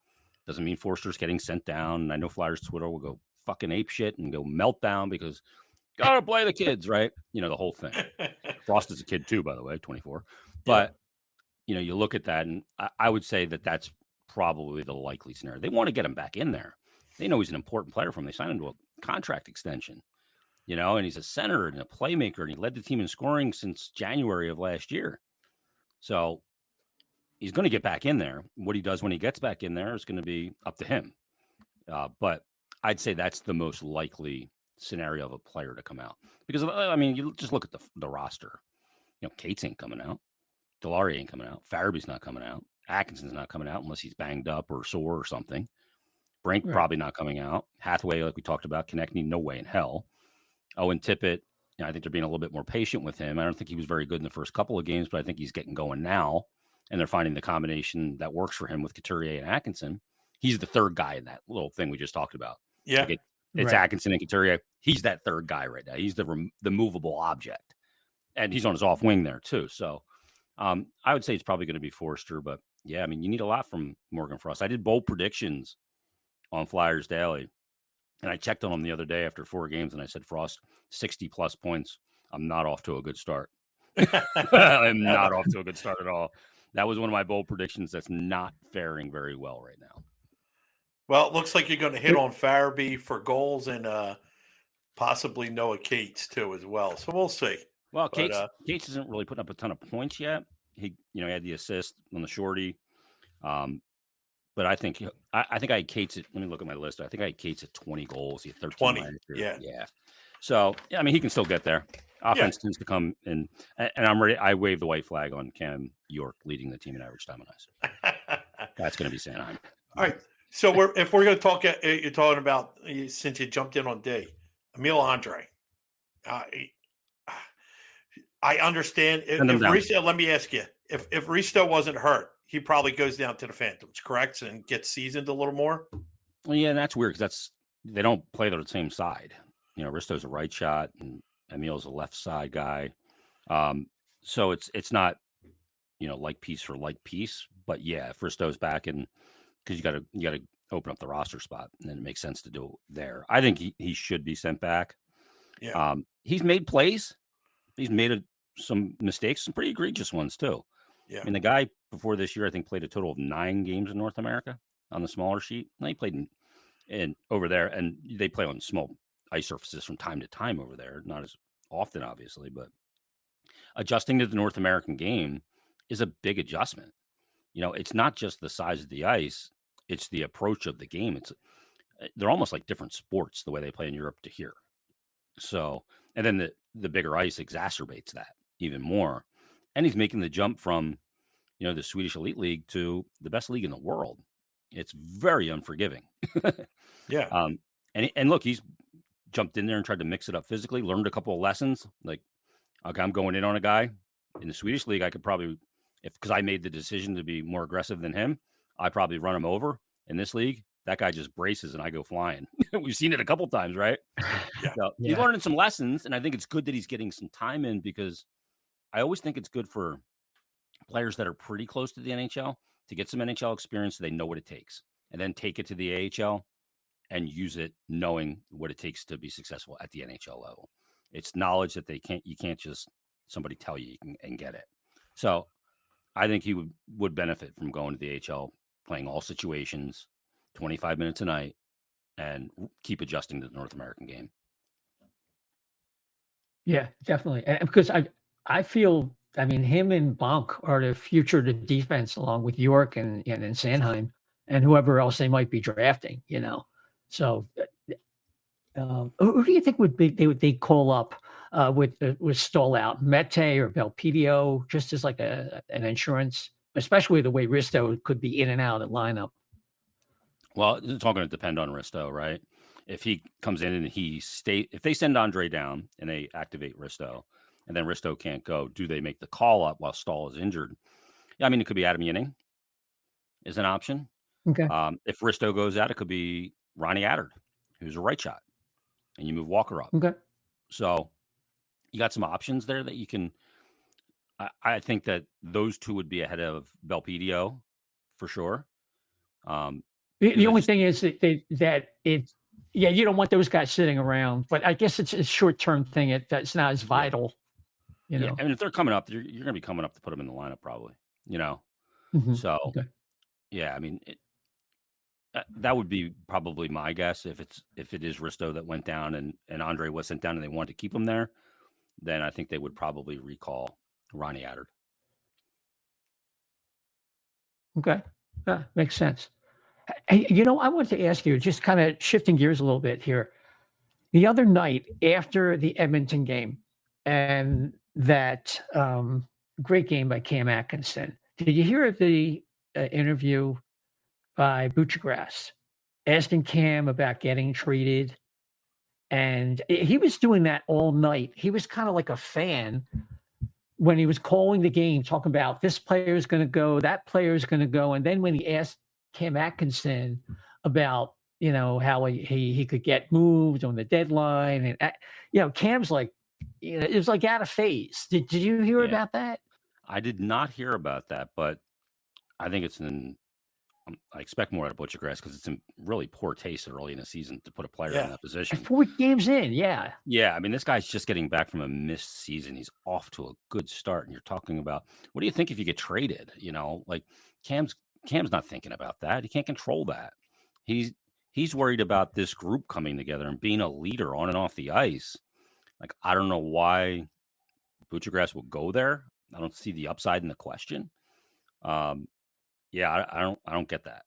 Doesn't mean Forster's getting sent down. And I know Flyers Twitter will go fucking ape shit and go meltdown because gotta play the kids, right? The whole thing. Frost is a kid too, by the way, 24. But, you look at that, and I would say that that's probably the likely scenario. They want to get him back in there. They know he's an important player for them. They signed him to a contract extension, and he's a center and a playmaker, and he led the team in scoring since January of last year. So he's going to get back in there. What he does when he gets back in there is going to be up to him. But I'd say that's the most likely scenario of a player to come out. Because, you just look at the roster. Cates ain't coming out. Delary ain't coming out. Farabee's not coming out. Atkinson's not coming out unless he's banged up or sore or something. Brink probably not coming out. Hathaway, like we talked about, Konechny, no way in hell. Owen Tippett, I think they're being a little bit more patient with him. I don't think he was very good in the first couple of games, but I think he's getting going now. And they're finding the combination that works for him with Couturier and Atkinson. He's the third guy in that little thing we just talked about. Yeah. Like it's Atkinson and Couturier. He's that third guy right now. He's the movable object. And he's on his off wing there too. So I would say it's probably going to be Forster. But yeah, you need a lot from Morgan Frost. I did bold predictions on Flyers Daily. And I checked on him the other day after 4 games, and I said, Frost, 60-plus points. I'm not off to a good start. I'm not off to a good start at all. That was one of my bold predictions that's not faring very well right now. Well, it looks like you're going to hit on Farabee for goals and possibly Noah Cates, too, as well. So we'll see. Well, Cates isn't really putting up a ton of points yet. He had the assist on the shorty. But I think I had Cates at, let me look at my list. I think I had Cates at 20 goals. He had 13 20. last year. Yeah. So, he can still get there. Offense tends to come in, and I'm ready. I wave the white flag on Cam York leading the team in average time on ice. That's going to be Sanheim. All right. So if we're going to talk, you're talking about, since you jumped in on D, Emil Andre. I understand. If Risto, let me ask you, if Risto wasn't hurt, he probably goes down to the Phantoms, correct? And gets seasoned a little more? Well, yeah, and that's weird because they don't play to the same side. Risto's a right shot and Emil's a left side guy. So it's not, like piece for like piece. But yeah, if Risto's back and because you got to open up the roster spot, and then it makes sense to do it there. I think he should be sent back. Yeah. He's made plays. He's made some mistakes, some pretty egregious ones too. Yeah. The guy before this year, I think, played a total of 9 games in North America on the smaller sheet. And he played in over there, and they play on small ice surfaces from time to time over there. Not as often, obviously, but adjusting to the North American game is a big adjustment. It's not just the size of the ice; it's the approach of the game. They're almost like different sports the way they play in Europe to here. So, and then the bigger ice exacerbates that even more. And he's making the jump from, the Swedish Elite League to the best league in the world. It's very unforgiving. Yeah. And look, he's jumped in there and tried to mix it up physically, learned a couple of lessons. Like, okay, I'm going in on a guy in the Swedish League. I could probably, because I made the decision to be more aggressive than him, I probably run him over. In this league, that guy just braces and I go flying. We've seen it a couple times, right? Yeah. So he's learning some lessons, and I think it's good that he's getting some time in because I always think it's good for players that are pretty close to the NHL to get some NHL experience so they know what it takes, and then take it to the AHL and use it knowing what it takes to be successful at the NHL level. It's knowledge that you can't just somebody tell you and get it. So I think he would benefit from going to the AHL, playing all situations, 25 minutes a night, and keep adjusting to the North American game. Yeah, definitely. And because I feel, him and Bonk are the future of the defense, along with York and Sanheim and whoever else they might be drafting. So who do you think they call up with stall out, Mete or Belpedio, just as like an insurance, especially the way Risto could be in and out of lineup? Well, it's all going to depend on Risto, right? If he comes in and if they send Andre down and they activate Risto, and then Risto can't go, do they make the call up while Stahl is injured? Yeah, it could be Adam Yinning is an option. Okay. If Risto goes out, it could be Ronnie Attard, who's a right shot. and you move Walker up. Okay. So you got some options there that you can. I think that those two would be ahead of Belpedio for sure. The only thing is that you don't want those guys sitting around, but I guess it's a short-term thing. That's not as vital, you know. Yeah, I mean, if they're coming up, you're going to be coming up to put them in the lineup probably, you know. Mm-hmm. So, okay. Yeah, I mean, that would be probably my guess if it is Risto that went down and Andre was sent down and they wanted to keep him there, then I think they would probably recall Ronnie Attard. Okay, makes sense. Hey, you know, I wanted to ask you, just kind of shifting gears a little bit here. The other night after the Edmonton game and that great game by Cam Atkinson, did you hear the interview by Buccigross asking Cam about getting traded? And he was doing that all night. He was kind of like a fan when he was calling the game, talking about this player is going to go, that player is going to go. And then when he asked Cam Atkinson about, you know, how he could get moved on the deadline, and you know, Cam's like, you know, it was like out of phase. Did you hear about that? I did not hear about that, but I think it's I expect more out of Buccigross because it's in really poor taste early in the season to put a player in that position. 4 games in, yeah. Yeah, I mean, this guy's just getting back from a missed season. He's off to a good start, and you're talking about, what do you think if you get traded? You know, like Cam's not thinking about that. He can't control that. He's worried about this group coming together and being a leader on and off the ice. Like, I don't know why Buccigross will go there. I don't see the upside in the question. Yeah, I don't get that.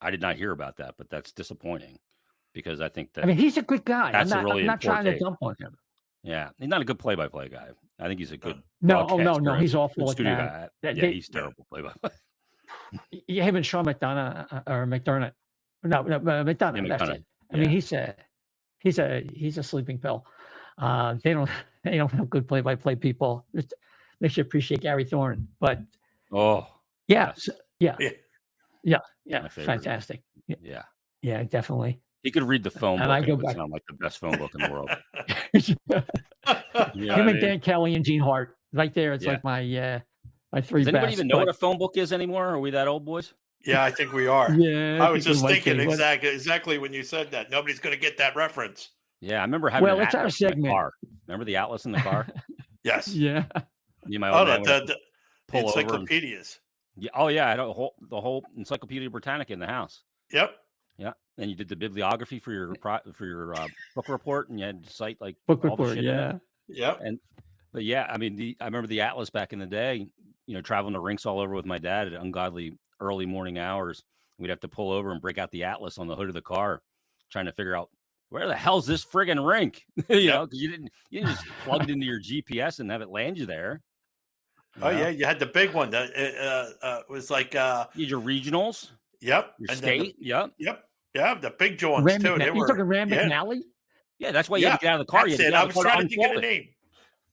I did not hear about that, but that's disappointing because I think that. I mean, he's a good guy. I'm not trying to dump on him. Yeah, he's not a good play-by-play guy. I think he's a good. No, he's awful at that. Yeah, he's terrible play-by-play. Yeah, him and Sean McDonough or McDermott. No, McDonough. Yeah, that's it. I mean, he's a sleeping pill. They don't have good play-by-play people. It makes you appreciate Gary Thorne, but yeah. Fantastic. Yeah, definitely. He could read the phone book, and it would sound like the best phone book in the world. Him and Dan Kelly and Gene Hart, right there. It's like my three best. Does anybody even know what a phone book is anymore? Are we that old, boys? Yeah, I think we are. Yeah, I was just thinking exactly when you said that. Nobody's going to get that reference. Yeah, I remember having an it's our Atlas in segment. the car. Remember the Atlas in the car? Yes. Yeah. The encyclopedias. Yeah. Oh yeah, I had the whole Encyclopedia Britannica in the house. Yep. Yeah. And you did the bibliography for your book report, and you had to cite like book all report. The shit Yeah. Yep. But yeah, I mean, I remember the Atlas back in the day. You know, traveling to rinks all over with my dad at ungodly early morning hours. We'd have to pull over and break out the Atlas on the hood of the car, trying to figure out where the hell's this friggin' rink. You know, because you didn't just plug it into your GPS and have it land you there. Yeah, you had the big one that it was like you had your regionals. Yep. Your state. Yep. Yeah, the big joints too. You talking Ram McNally? Yeah, that's why you had to get out of the car. I was trying to think of the name.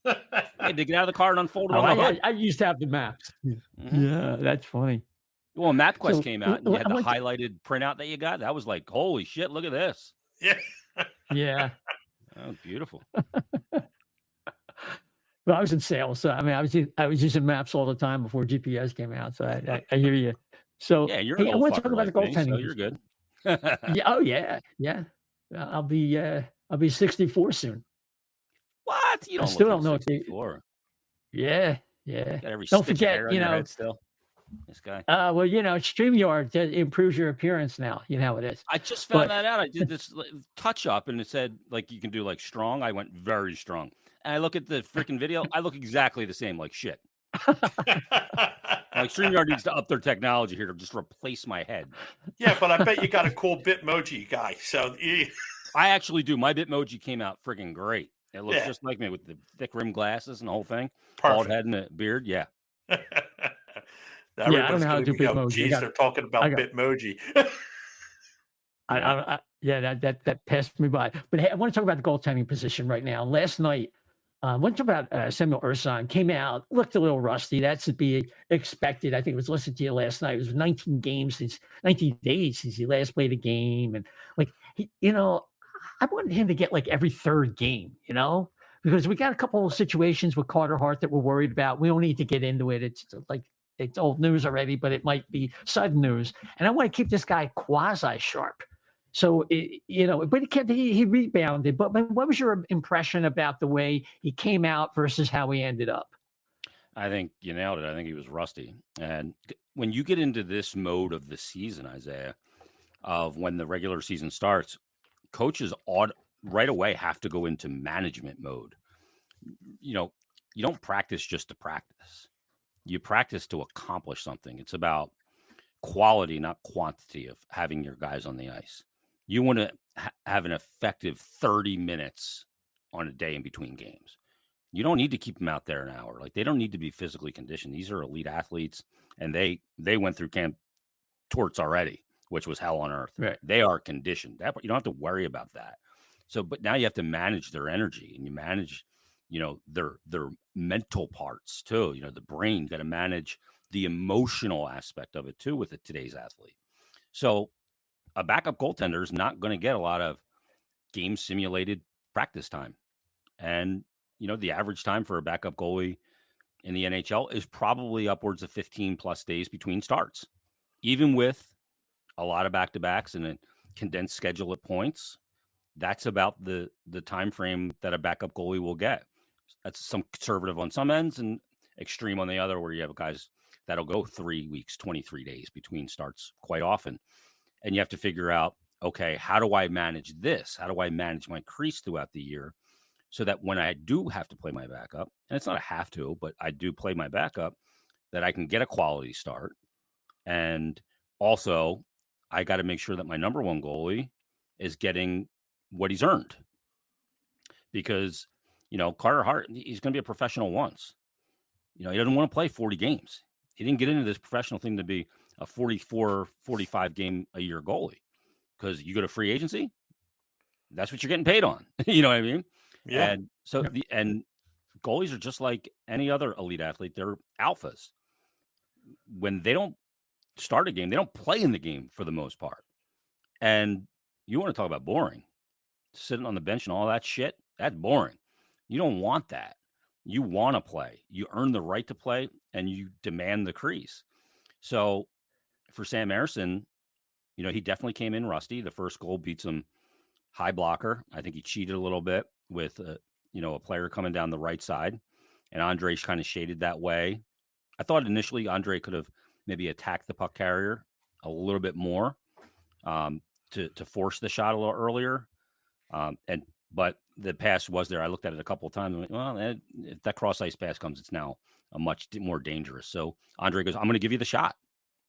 You had to get out of the car and unfold it on the hood. I used to have the maps. Mm-hmm. Yeah, that's funny. Well, MapQuest came out, and you had the highlighted printout that you got. That was like, holy shit! Look at this. Yeah. Yeah. That was beautiful. Well, I was in sales, so I mean, I was using maps all the time before GPS came out. So I hear you. So yeah, you're. I want to talk about the goaltending. So you're good. Yeah. Oh yeah. I'll be 64 soon. What? You don't. I still don't know 64. Yeah. Got every don't forget, you know. Still. This guy. Well, you know, StreamYard improves your appearance now. You know how it is. I just found that out. I did this touch up, and it said like you can do like strong. I went very strong, and I look at the freaking video. I look exactly the same, like shit. Like StreamYard needs to up their technology here to just replace my head. Yeah, but I bet you got a cool Bitmoji guy. So I actually do. My Bitmoji came out freaking great. It looks just like me with the thick rim glasses and the whole thing. Bald head and a beard. Yeah. I don't know how to do Bitmoji. Geez, they're talking about Bitmoji. That passed me by. But hey, I want to talk about the goaltending position right now. Last night, I want to talk about Samuel Ursan. Came out, looked a little rusty. That's to be expected. I think it was listening to you last night. It was 19 days since he last played a game. And like, I wanted him to get like every third game, because we got a couple of situations with Carter Hart that we're worried about. We don't need to get into it. It's like it's old news already, but it might be sudden news. And I want to keep this guy quasi sharp. So, but he rebounded. But what was your impression about the way he came out versus how he ended up? I think you nailed it. I think he was rusty. And when you get into this mode of the season, Isaiah, of when the regular season starts, coaches right away have to go into management mode. You don't practice just to practice. You practice to accomplish something. It's about quality, not quantity of having your guys on the ice. You want to have an effective 30 minutes on a day in between games. You don't need to keep them out there an hour. Like, they don't need to be physically conditioned. These are elite athletes, and they went through Camp Torts already, which was hell on earth. Right. They are conditioned. You don't have to worry about that. So, but now you have to manage their energy, and you manage, their mental parts too. The brain. You got to manage the emotional aspect of it too with today's athlete. So, a backup goaltender is not going to get a lot of game simulated practice time, and the average time for a backup goalie in the NHL is probably upwards of 15 plus days between starts, even with a lot of back-to-backs and a condensed schedule at points. That's about the time frame that a backup goalie will get. That's some conservative on some ends and extreme on the other, where you have guys that'll go 3 weeks, 23 days between starts quite often. And you have to figure out, okay, how do I manage this? How do I manage my crease throughout the year so that when I do have to play my backup, and it's not a have to, but I do play my backup, that I can get a quality start. And also, I got to make sure that my number one goalie is getting what he's earned. Because, Carter Hart, he's going to be a professional once. He doesn't want to play 40 games. He didn't get into this professional thing to be a 44, 45 game a year goalie. Because you go to free agency, that's what you're getting paid on. You know what I mean? Yeah. And so and goalies are just like any other elite athlete. They're alphas. When they don't start a game, they don't play in the game for the most part. And you want to talk about boring. Sitting on the bench and all that shit, that's boring. You don't want that. You want to play. You earn the right to play, and you demand the crease. So for Sam Ersson, he definitely came in rusty. The first goal beats him high blocker. I think he cheated a little bit with, a player coming down the right side, and Andre kind of shaded that way. I thought initially Andre could have maybe attacked the puck carrier a little bit more to force the shot a little earlier. But the pass was there. I looked at it a couple of times and went, well, if that cross ice pass comes, it's now a much more dangerous. So Andre goes, I'm going to give you the shot.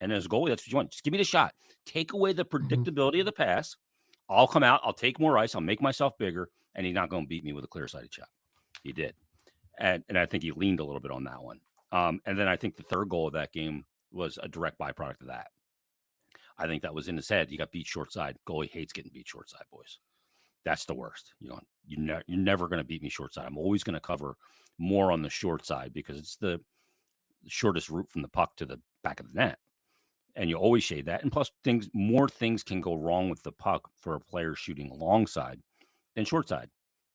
And as a goalie, that's what you want. Just give me the shot. Take away the predictability of the pass. I'll come out. I'll take more ice. I'll make myself bigger. And he's not going to beat me with a clear-sided shot. He did. And I think he leaned a little bit on that one. And then I think the third goal of that game was a direct byproduct of that. I think that was in his head. He got beat short side. Goalie hates getting beat short side, boys. That's the worst. You're never going to beat me short side. I'm always going to cover more on the short side because it's the shortest route from the puck to the back of the net. And you always shade that. And plus, more things can go wrong with the puck for a player shooting long side than short side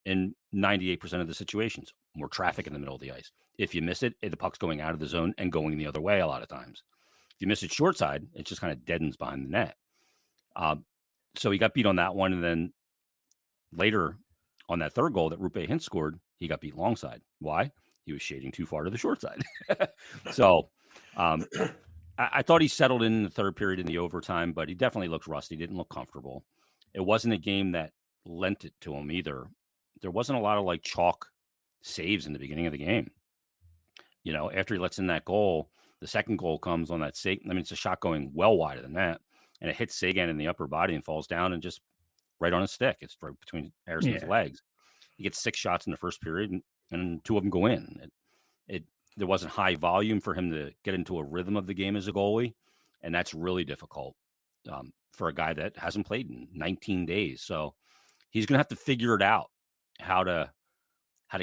in 98% of the situations. More traffic in the middle of the ice. If you miss it, the puck's going out of the zone and going the other way a lot of times. If you miss it short side, it just kind of deadens behind the net. So he got beat on that one. And then later on that third goal that Rupe Hintz scored, he got beat long side. Why? He was shading too far to the short side. So I thought he settled in the third period in the overtime, but he definitely looked rusty. Didn't look comfortable. It wasn't a game that lent it to him either. There wasn't a lot of chalk saves in the beginning of the game. After he lets in that goal, the second goal comes on that Sagan. I mean, it's a shot going well wide of the net, and it hits Sagan in the upper body and falls down and just right on his stick. It's right between Harrison's legs. He gets 6 shots in the first period, and 2 of them go in. There wasn't high volume for him to get into a rhythm of the game as a goalie, and that's really difficult for a guy that hasn't played in 19 days. So he's going to have to figure it out, how to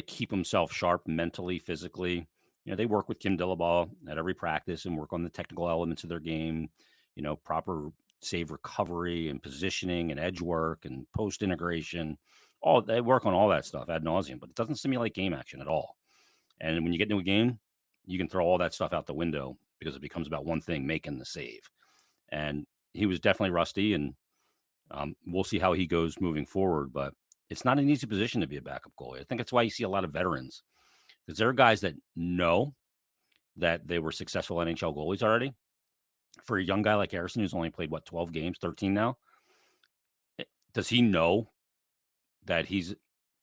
keep himself sharp mentally, physically. They work with Kim Dillabaugh at every practice and work on the technical elements of their game, proper save recovery and positioning and edge work and post integration. They work on all that stuff ad nauseum, but it doesn't simulate game action at all. And when you get into a game, you can throw all that stuff out the window because it becomes about one thing, making the save. And he was definitely rusty, and we'll see how he goes moving forward. But it's not an easy position to be a backup goalie. I think that's why you see a lot of veterans, because there are guys that know that they were successful NHL goalies already. For a young guy like Harrison, who's only played, 12 games, 13 now, does he know that he's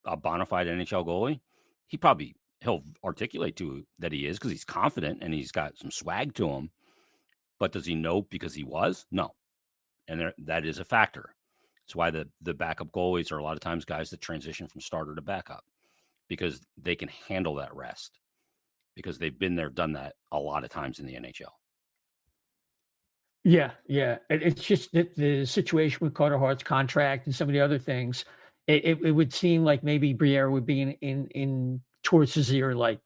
a bona fide NHL goalie? He'll articulate to that he is, because he's confident and he's got some swag to him. But does he know because he was? No. And that is a factor. That's why the backup goalies are a lot of times guys that transition from starter to backup, because they can handle that rest, because they've been there, done that a lot of times in the NHL. Yeah. It's just that the situation with Carter Hart's contract and some of the other things, it would seem like maybe Briere would be in Torts' ear, like,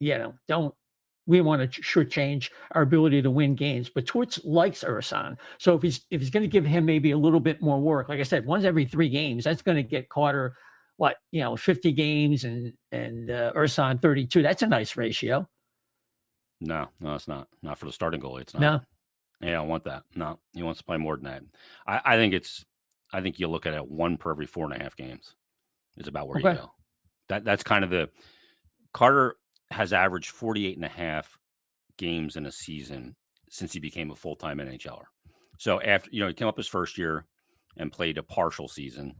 we want to shortchange our ability to win games. But Torts likes Ursan. So if he's going to give him maybe a little bit more work, like I said, once every 3 games, that's going to get Carter 50 games and Ursan 32. That's a nice ratio. No, it's not. Not for the starting goalie. It's not. No. Yeah, I don't want that. No, he wants to play more than that. I think you look at it 1 per every 4.5 games is about where you go. That's kind of Carter has averaged 48.5 games in a season since he became a full-time NHLer. So after, he came up his first year and played a partial season.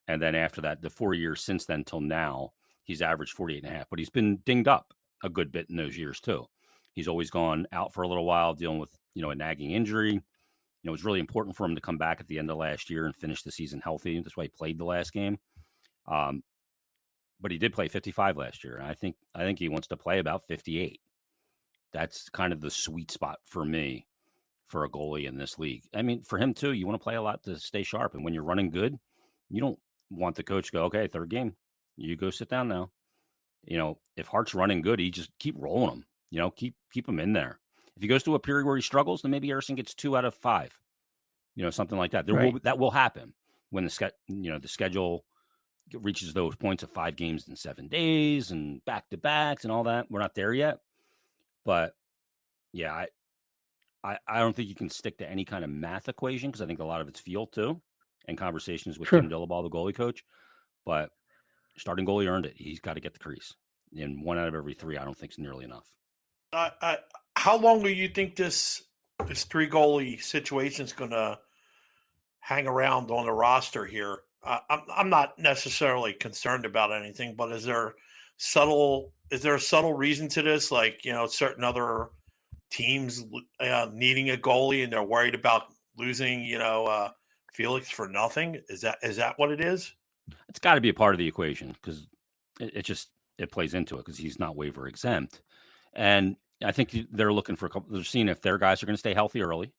And then after that, the 4 years since then till now, he's averaged 48.5, but he's been dinged up a good bit in those years too. He's always gone out for a little while dealing with, a nagging injury. It was really important for him to come back at the end of last year and finish the season healthy. That's why he played the last game. But he did play 55 last year. And I think he wants to play about 58. That's kind of the sweet spot for me for a goalie in this league. I mean, for him too, you want to play a lot to stay sharp. And when you're running good, you don't want the coach to go, okay, 3rd game, you go sit down now. If Hart's running good, he just keep rolling him, keep him in there. If he goes through a period where he struggles, then maybe Harrison gets 2 out of 5, something like that. That will happen when the schedule reaches those points of 5 games in 7 days and back-to-backs and all that. We're not there yet. But, yeah, I don't think you can stick to any kind of math equation, because I think a lot of it's feel, too, and conversations with Tim Dillabaugh, the goalie coach. But starting goalie earned it. He's got to get the crease. And 1 out of every 3, I don't think is nearly enough. How long do you think this 3 goalie situation is going to hang around on the roster here? I'm not necessarily concerned about anything, but is there a subtle reason to this? Like, certain other teams needing a goalie and they're worried about losing, Felix for nothing. Is that what it is? It's got to be a part of the equation, because it plays into it, because he's not waiver exempt. And I think they're looking for they're seeing if their guys are going to stay healthy early,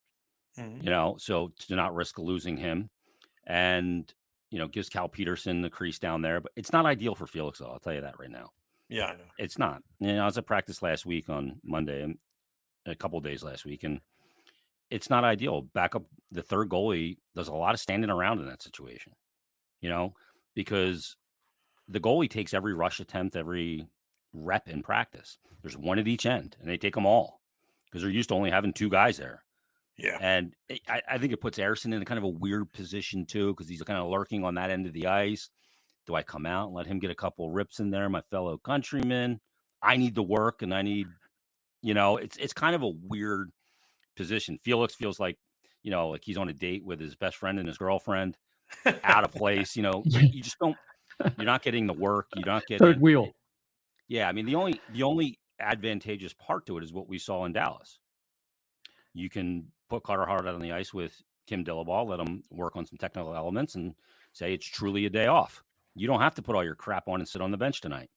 so to not risk losing him, and, gives Cal Peterson the crease down there. But it's not ideal for Felix, though. I'll tell you that right now. Yeah, I know. It's not. I was at practice last week on Monday, and a couple of days last week, and it's not ideal. Backup, the 3rd goalie does a lot of standing around in that situation, because the goalie takes every rush attempt, every rep in practice. There's 1 at each end, and they take them all because they're used to only having 2 guys there. Yeah. And I think it puts Harrison in a kind of a weird position too, because he's kind of lurking on that end of the ice. Do I come out and let him get a couple rips in there, my fellow countrymen? I need to work, and I need, it's kind of a weird position. Felix feels like, like he's on a date with his best friend and his girlfriend, out of place. You just don't. You're not getting the work. You're not getting 3rd wheel. Yeah, I mean, the only advantageous part to it is what we saw in Dallas. You can put Carter Hart out on the ice with Tim Dillabaugh, let him work on some technical elements, and say it's truly a day off. You don't have to put all your crap on and sit on the bench tonight.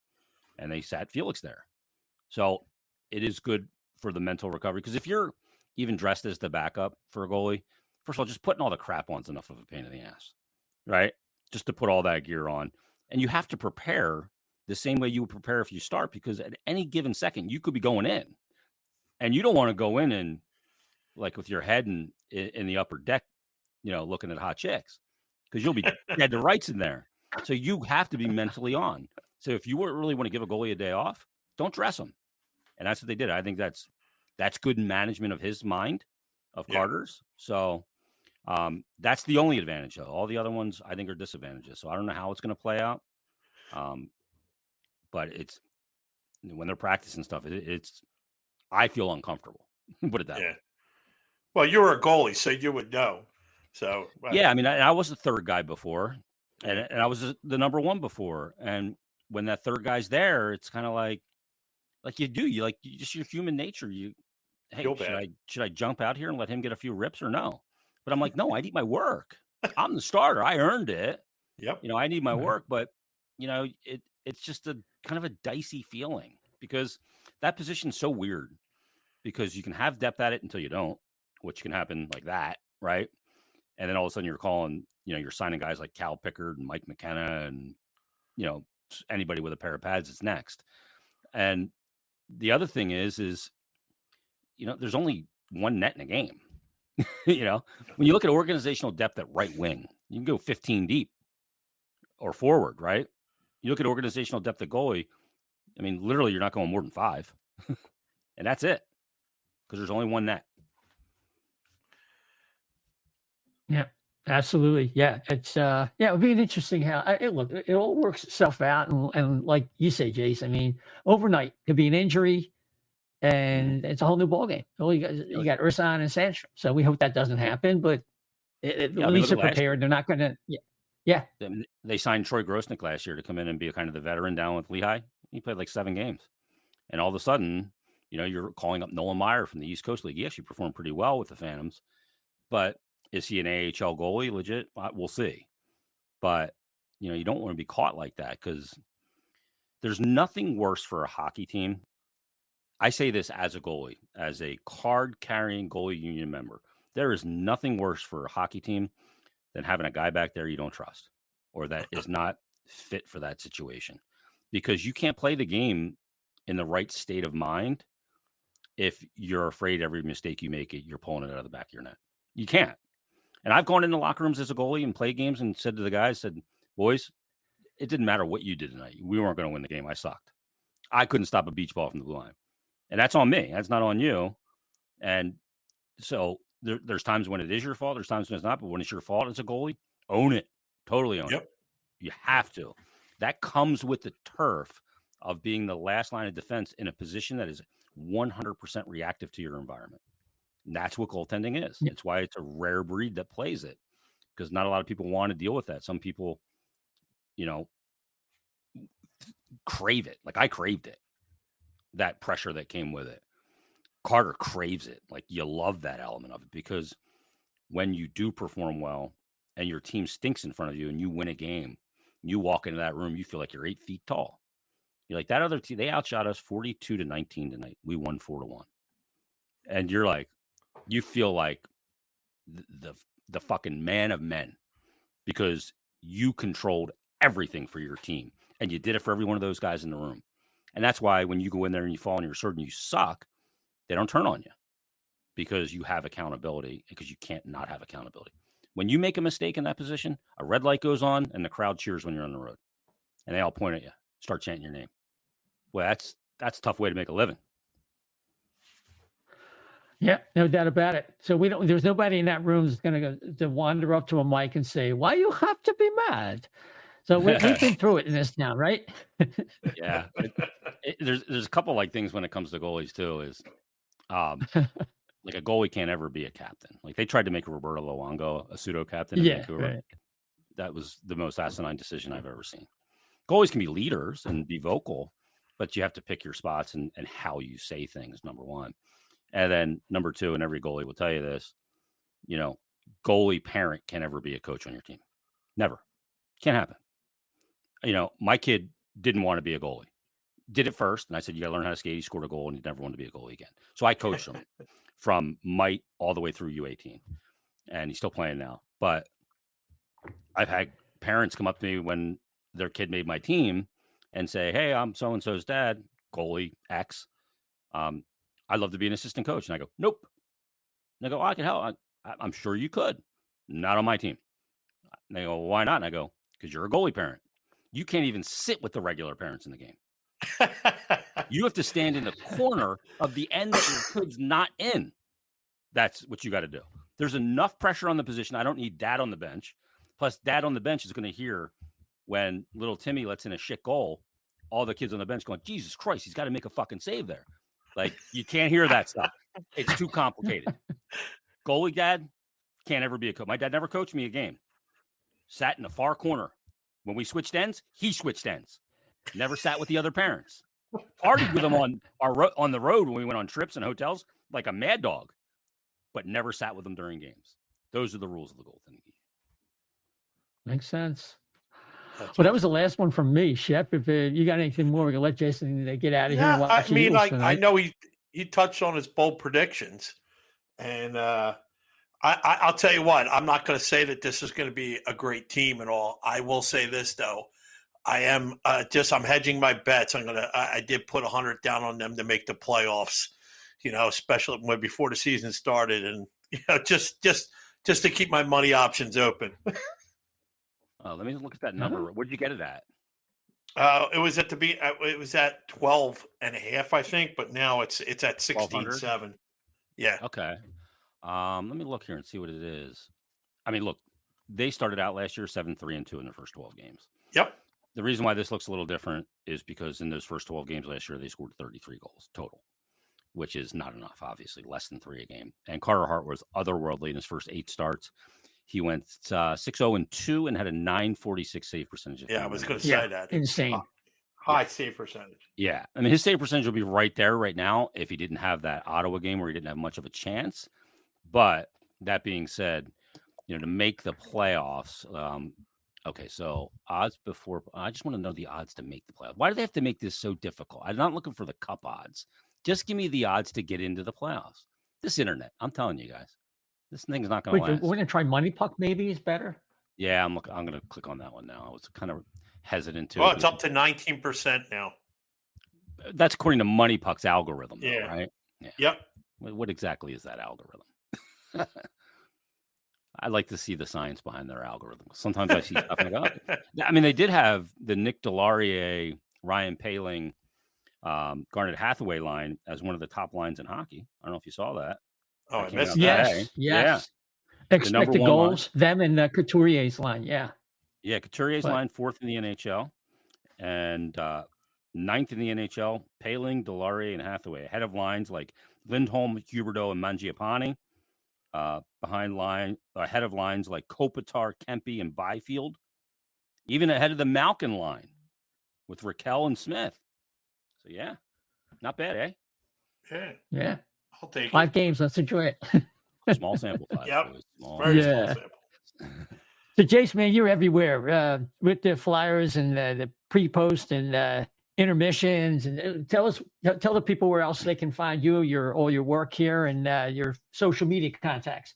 And they sat Felix there. So it is good for the mental recovery, because if you're even dressed as the backup for a goalie, first of all, just putting all the crap on is enough of a pain in the ass, right? Just to put all that gear on. And you have to prepare the same way you would prepare if you start, because at any given second, you could be going in. And you don't want to go in and, like, with your head in the upper deck looking at hot chicks because you'll be dead to rights in there. So you have to be mentally on. So if you really want to give a goalie a day off, don't dress him. And that's what they did. I think that's good management of his mind, of Carter's. So that's the only advantage, though. All the other ones, I think, are disadvantages. So I don't know how it's going to play out. But it's when they're practicing stuff, it's I feel uncomfortable. Put it that way. Well, you were a goalie, so you would know. So yeah, I mean, I was the third guy before, and I was the number one before. And when that third guy's there, it's kind of like you just your human nature. Hey, should I jump out here and let him get a few rips or no? But I'm like, no, I need my work. I'm the starter. I earned it. Yep. I need my work, but it's just a kind of a dicey feeling because that position's so weird because you can have depth at it until you don't, which can happen like that, right? And then all of a sudden you're calling, you're signing guys like Cal Pickard and Mike McKenna and, anybody with a pair of pads is next. And the other thing is, there's only one net in a game. When you look at organizational depth at right wing, you can go 15 deep or forward, right? You look at organizational depth at goalie, I mean, literally you're not going more than 5. And that's it. Because there's only one net. Yeah, absolutely. Yeah, it's it would be an interesting how it all works itself out, and like you say, Jace, I mean, overnight could be an injury, and it's a whole new ballgame. Well, you got Ursan and Sandstrom, so we hope that doesn't happen. But at least they're prepared. They're not going to. Yeah. They signed Troy Grosnick last year to come in and be kind of the veteran down with Lehigh. He played like 7 games, and all of a sudden, you're calling up Nolan Meyer from the East Coast League. He actually performed pretty well with the Phantoms, but is he an AHL goalie? Legit? We'll see. But, you don't want to be caught like that because there's nothing worse for a hockey team. I say this as a goalie, as a card-carrying goalie union member. There is nothing worse for a hockey team than having a guy back there you don't trust or that is not fit for that situation because you can't play the game in the right state of mind if you're afraid every mistake you make, you're pulling it out of the back of your net. You can't. And I've gone into locker rooms as a goalie and played games and said to the guys, boys, it didn't matter what you did tonight. We weren't going to win the game. I sucked. I couldn't stop a beach ball from the blue line. And that's on me. That's not on you. And so there's times when it is your fault. There's times when it's not. But when it's your fault as a goalie, own it. Totally own it. You have to. That comes with the turf of being the last line of defense in a position that is 100% reactive to your environment. And that's what goaltending is. It's why it's a rare breed that plays it because not a lot of people want to deal with that. Some people, crave it. Like I craved it, that pressure that came with it. Carter craves it. Like you love that element of it because when you do perform well and your team stinks in front of you and you win a game, you walk into that room, you feel like you're 8 feet tall. You're like that other team, they outshot us 42-19 tonight. We won 4-1. And you're like, you feel like the fucking man of men because you controlled everything for your team and you did it for every one of those guys in the room. And that's why when you go in there and you fall on your sword and you suck, they don't turn on you because you have accountability because you can't not have accountability. When you make a mistake in that position, a red light goes on and the crowd cheers when you're on the road and they all point at you, start chanting your name. Well, that's a tough way to make a living. Yeah, no doubt about it. So there's nobody in that room that's going to wander up to a mic and say, why you have to be mad? So we've been through it in this now, right? Yeah. There's a couple like things when it comes to goalies too is like a goalie can't ever be a captain. Like they tried to make Roberto Luongo a pseudo captain in Vancouver. Right. That was the most asinine decision I've ever seen. Goalies can be leaders and be vocal, but you have to pick your spots and how you say things, number one. And then number two, and every goalie will tell you this, goalie parent can't ever be a coach on your team. Never. Can't happen. My kid didn't want to be a goalie. Did it first. And I said, you got to learn how to skate. He scored a goal and he never wanted to be a goalie again. So I coached him from mite all the way through U18. And he's still playing now. But I've had parents come up to me when their kid made my team and say, hey, I'm so-and-so's dad, goalie X. I'd love to be an assistant coach. And I go, nope. And I go, I can help. I'm sure you could. Not on my team. And they go, well, why not? And I go, because you're a goalie parent. You can't even sit with the regular parents in the game. You have to stand in the corner of the end that your kid's not in. That's what you got to do. There's enough pressure on the position. I don't need dad on the bench. Plus, dad on the bench is going to hear when little Timmy lets in a shit goal, all the kids on the bench going, Jesus Christ, he's got to make a fucking save there. Like, you can't hear that stuff. It's too complicated. Goalie dad can't ever be a coach. My dad never coached me a game. Sat in the far corner. When we switched ends, he switched ends. Never sat with the other parents. Partied with them on the road when we went on trips and hotels like a mad dog, but never sat with them during games. Those are the rules of the goaltending. Makes sense. Well, that was the last one from me, Shep. If you got anything more, we can let Jason get out of here. And watch I know he touched on his bold predictions, and I'll tell you what. I'm not going to say that this is going to be a great team and all. I will say this though. I am I'm hedging my bets. I did put 100 down on them to make the playoffs, especially when before the season started, and just to keep my money options open. Let me look at that number. Where'd you get it at? It was at 12.5, I think, but now it's at 16.7. Yeah. Okay. Let me look here and see what it is. I mean, look, they started out last year 7-3-2 in their first 12 games. Yep. The reason why this looks a little different is because in those first 12 games last year, they scored 33 goals total, which is not enough, obviously, less than 3 a game. And Carter Hart was otherworldly in his first 8 starts. He went 6-0-2 and had a .946 save percentage. Yeah, I was going to say that. Insane. High save percentage. Yeah. I mean, his save percentage will be right there right now if he didn't have that Ottawa game where he didn't have much of a chance. But that being said, to make the playoffs, okay, so odds before. I just want to know the odds to make the playoffs. Why do they have to make this so difficult? I'm not looking for the cup odds. Just give me the odds to get into the playoffs. This internet, I'm telling you guys, this thing's not going to last. We're going to try Money Puck. Maybe is better. Yeah, I'm going to click on that one now. I was kind of hesitant to. Well, it's up to 19% now. That's according to Money Puck's algorithm, though, yeah. Right? Yeah. Yep. What exactly is that algorithm? I like to see the science behind their algorithm. Sometimes I see stuff and I go, I mean, they did have the Nick Delarier, Ryan Poehling, Garnet Hathaway line as one of the top lines in hockey. I don't know if you saw that. Oh, I missed that. Yes. Yeah. Expected goals, line. Them and Couturier's line. Yeah. Yeah. Couturier's line, 4th in the NHL and 9th in the NHL. Poehling, Delarier, and Hathaway ahead of lines like Lindholm, Huberdeau, and Mangiapane. Ahead of lines like Kopitar, Kempe, and Byfield, even ahead of the Malkin line with Raquel and Smith. So yeah, not bad, eh? Yeah. I'll take 5 games. Let's enjoy it. Small sample size. Yep. Small sample. So Jason, man, you're everywhere with the Flyers and the pre-post and intermissions, and tell the people where else they can find you, all your work here, and your social media contacts.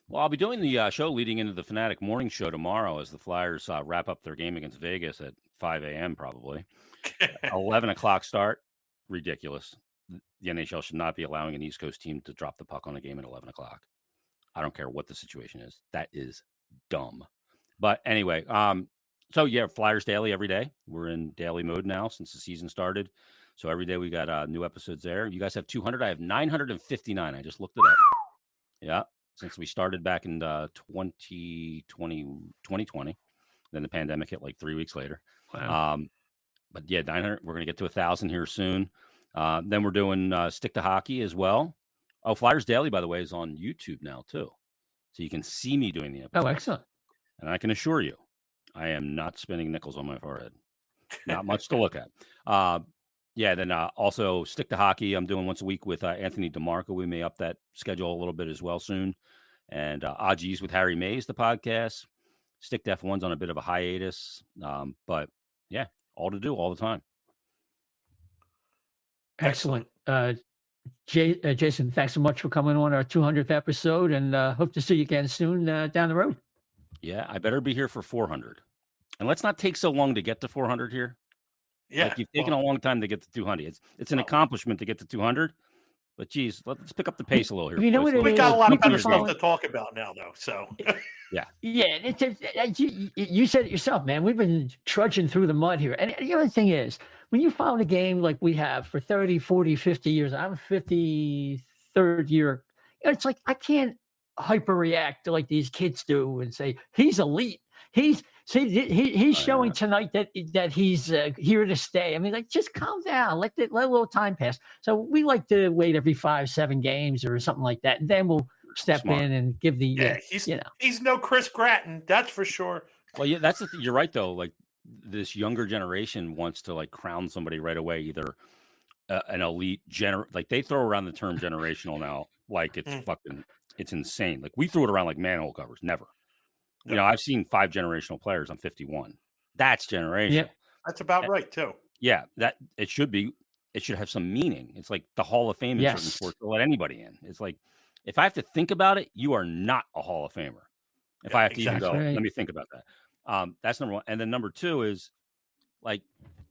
Well, I'll be doing the show leading into the Fanatic Morning Show tomorrow as the Flyers wrap up their game against Vegas at 5 a.m. probably. 11 o'clock start. Ridiculous. The NHL should not be allowing an East Coast team to drop the puck on a game at 11 o'clock. I don't care what the situation is. That is dumb. But anyway, so yeah, Flyers Daily every day. We're in daily mode now since the season started. So every day we got new episodes there. You guys have 200. I have 959. I just looked it up. Yeah, since we started back in 2020. Then the pandemic hit like 3 weeks later. Wow. But yeah, 900. We're going to get to 1,000 here soon. Then we're doing Stick to Hockey as well. Oh, Flyers Daily, by the way, is on YouTube now too. So you can see me doing the episode. Oh, excellent. And I can assure you, I am not spinning nickels on my forehead. Not much to look at. Yeah, then also Stick to Hockey. I'm doing once a week with Anthony DeMarco. We may up that schedule a little bit as well soon. And Odgies with Harry Mays, the podcast. Stick to F1's on a bit of a hiatus. But yeah, all to do all the time. Excellent. Jason, thanks so much for coming on our 200th episode, and hope to see you again soon down the road. Yeah, I better be here for 400. And let's not take so long to get to 400 here. Yeah. Like you've taken a long time to get to 200. It's an accomplishment to get to 200, But geez, let's pick up the pace a little here. You know boys. what it We is? got a lot of People better stuff follow- to talk about now, though. So Yeah, you said it yourself, man. We've been trudging through the mud here. And the other thing is, when you follow the game like we have for 30, 40, 50 years, I'm 53rd year, it's like I can't hyperreact to like these kids do and say, he's elite. He's showing tonight that he's here to stay. I mean, like, just calm down. Let a little time pass. So we like to wait every 5-7 games or something like that. And then we'll step in and give the he's no Chris Gratton, that's for sure. Well, yeah, that's you're right though. Like this younger generation wants to like crown somebody right away, either an elite like they throw around the term generational now, like it's it's insane. Like we threw it around like manhole covers, never. You know, I've seen 5 generational players. I'm 51. That's generational. Yep. That's about right too. Yeah, that it should be. It should have some meaning. It's like the Hall of Fame in certain sports to let anybody in. It's like if I have to think about it, you are not a Hall of Famer. If I have to even go, let me think about that. That's number one. And then number 2 is like,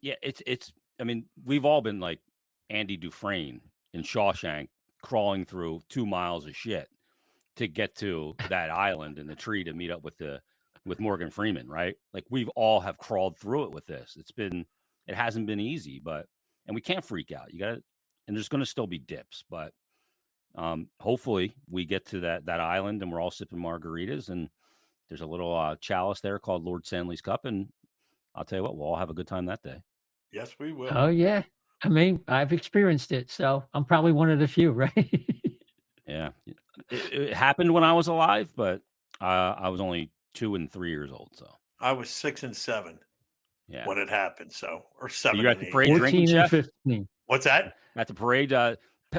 yeah, it's. I mean, we've all been like Andy Dufresne in Shawshank, crawling through 2 miles of shit to get to that island in the tree to meet up with Morgan Freeman, right? Like we've all have crawled through it with this. It hasn't been easy, and we can't freak out. And there's going to still be dips, but hopefully we get to that island and we're all sipping margaritas and there's a little chalice there called Lord Stanley's Cup. And I'll tell you what, we'll all have a good time that day. Yes, we will. Oh yeah. I mean, I've experienced it, so I'm probably one of the few, right? Yeah. It happened when I was alive, but I was only 2 and 3 years old. So I was 6 and 7 when it happened. So, or 7. You're at the parade 14 drinking, and Jeff? 15. What's that? At the parade,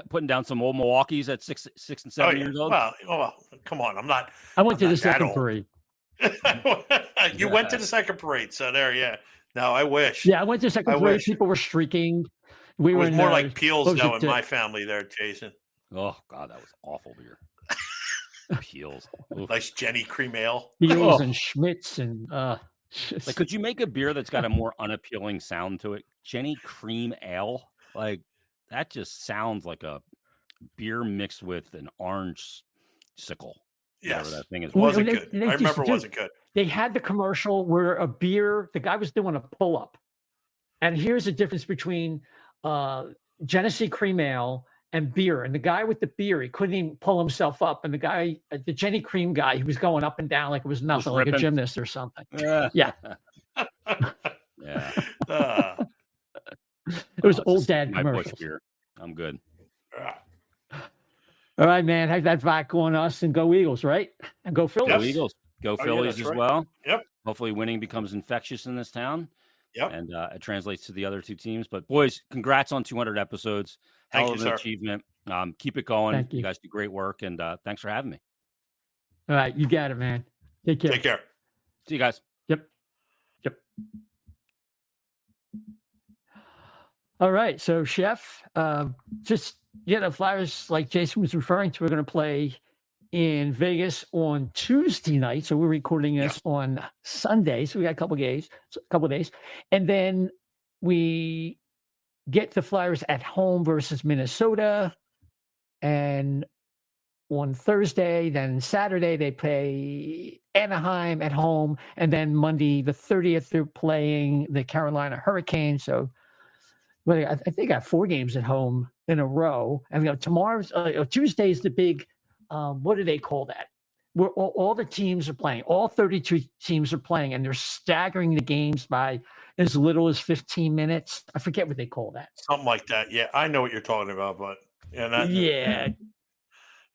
putting down some old Milwaukees at 6 and 7 years old. Well, come on. I went to the second parade. You went to the second parade, so there, yeah. No, I wish. Yeah, I went to the second parade. People were streaking. It was more like Peels, though, in my family there, Jason. Oh, God, that was awful beer. Peels. Nice Jenny cream ale. Peels and Schmitz and like, could you make a beer that's got a more unappealing sound to it? Jenny cream ale? Like, that just sounds like a beer mixed with an orange sickle. Yes. That thing is. Wasn't good. I remember it wasn't good. They had the commercial where a beer, the guy was doing a pull-up. And here's the difference between Genesee cream ale and beer. And the guy with the beer, he couldn't even pull himself up. And the guy, the Jenny cream guy, he was going up and down like it was nothing, like a gymnast or something. Yeah. Yeah. It was old dad my commercials. Beer. I'm good. All right, man. Have that vodka on us and go Eagles, right? And go Phillies. Go Eagles. Go Phillies as well. Yep. Hopefully winning becomes infectious in this town. Yep. And it translates to the other 2 teams. But boys, congrats on 200 episodes. Thank Hell you, of an sir. achievement. Keep it going. Thank you. You guys do great work. And thanks for having me. All right. You got it, man. Take care. Take care. See you guys. Yep. All right. So, Chef, the Flyers, like Jason was referring to, are going to play in Vegas on Tuesday night. So we're recording this on Sunday. So we got a couple of days. And then we get the Flyers at home versus Minnesota. And on Thursday, then Saturday, they play Anaheim at home. And then Monday, the 30th, they're playing the Carolina Hurricanes. So I think they got 4 games at home in a row. And tomorrow's Tuesday's the big, what do they call that? Where all the teams are playing, all 32 teams are playing, and they're staggering the games by as little as 15 minutes. I forget what they call that. Something like that. Yeah, I know what you're talking about, but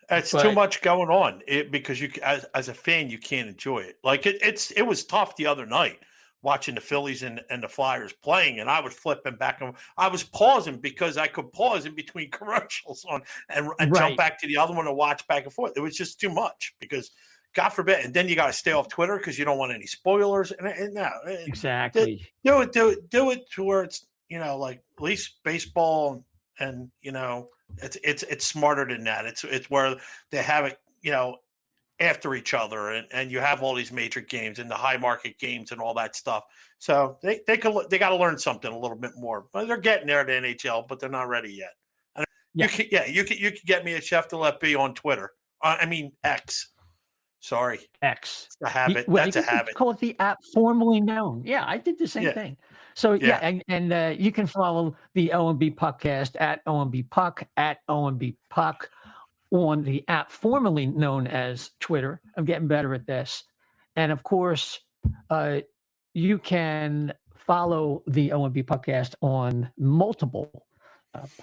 it's too much going on. Because you, as a fan, you can't enjoy it. Like it was tough the other night watching the Phillies and the Flyers playing, and I was flipping back and I was pausing because I could pause in between commercials and jump back to the other one and watch back and forth. It was just too much because, God forbid, and then you got to stay off Twitter because you don't want any spoilers. And no, exactly. Do it to where it's like at least baseball and it's smarter than that. It's where they have it after each other, and you have all these major games and the high market games and all that stuff. So they got to learn something a little bit more. But they're getting there at the NHL, but they're not ready yet. And You can get me at Chef de Let Be on Twitter. I mean X. Sorry, X. it's a habit. Well, That's a habit. Call it the app formerly known. Yeah, I did the same thing. So and you can follow the O&B Puckcast at O&B Puck at O&B Puck on the app formerly known as Twitter. I'm getting better at this, and of course, you can follow the O&B Puckcast on multiple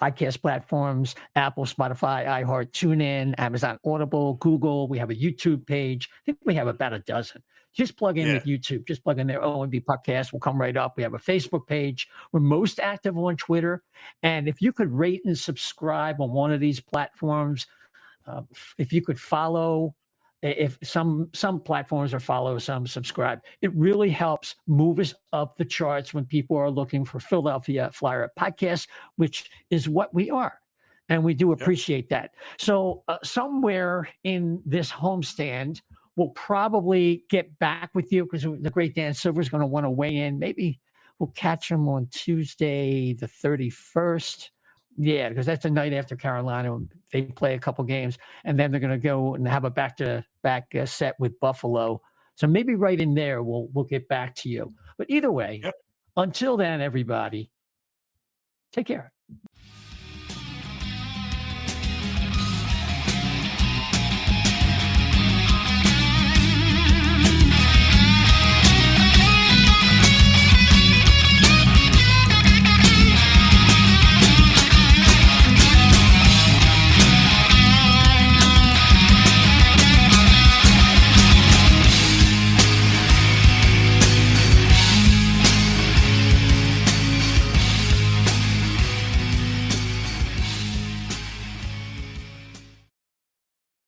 podcast platforms: Apple, Spotify, iHeart, TuneIn, Amazon Audible, Google. We have a YouTube page. I think we have about a dozen. Just plug in with YouTube. Just plug in their O&B Puckcast. We'll come right up. We have a Facebook page. We're most active on Twitter. And if you could rate and subscribe on one of these platforms, if you could follow, if some platforms are follow, some subscribe, it really helps move us up the charts when people are looking for Philadelphia Flyer podcasts, which is what we are. And we do appreciate that. So somewhere in this homestand, we'll probably get back with you because the great Dan Silver is going to want to weigh in. Maybe we'll catch him on Tuesday, the 31st. Yeah, because that's the night after Carolina. They play a couple games, and then they're going to go and have a back-to-back set with Buffalo. So maybe right in there, we'll get back to you. But either way, until then, everybody, take care.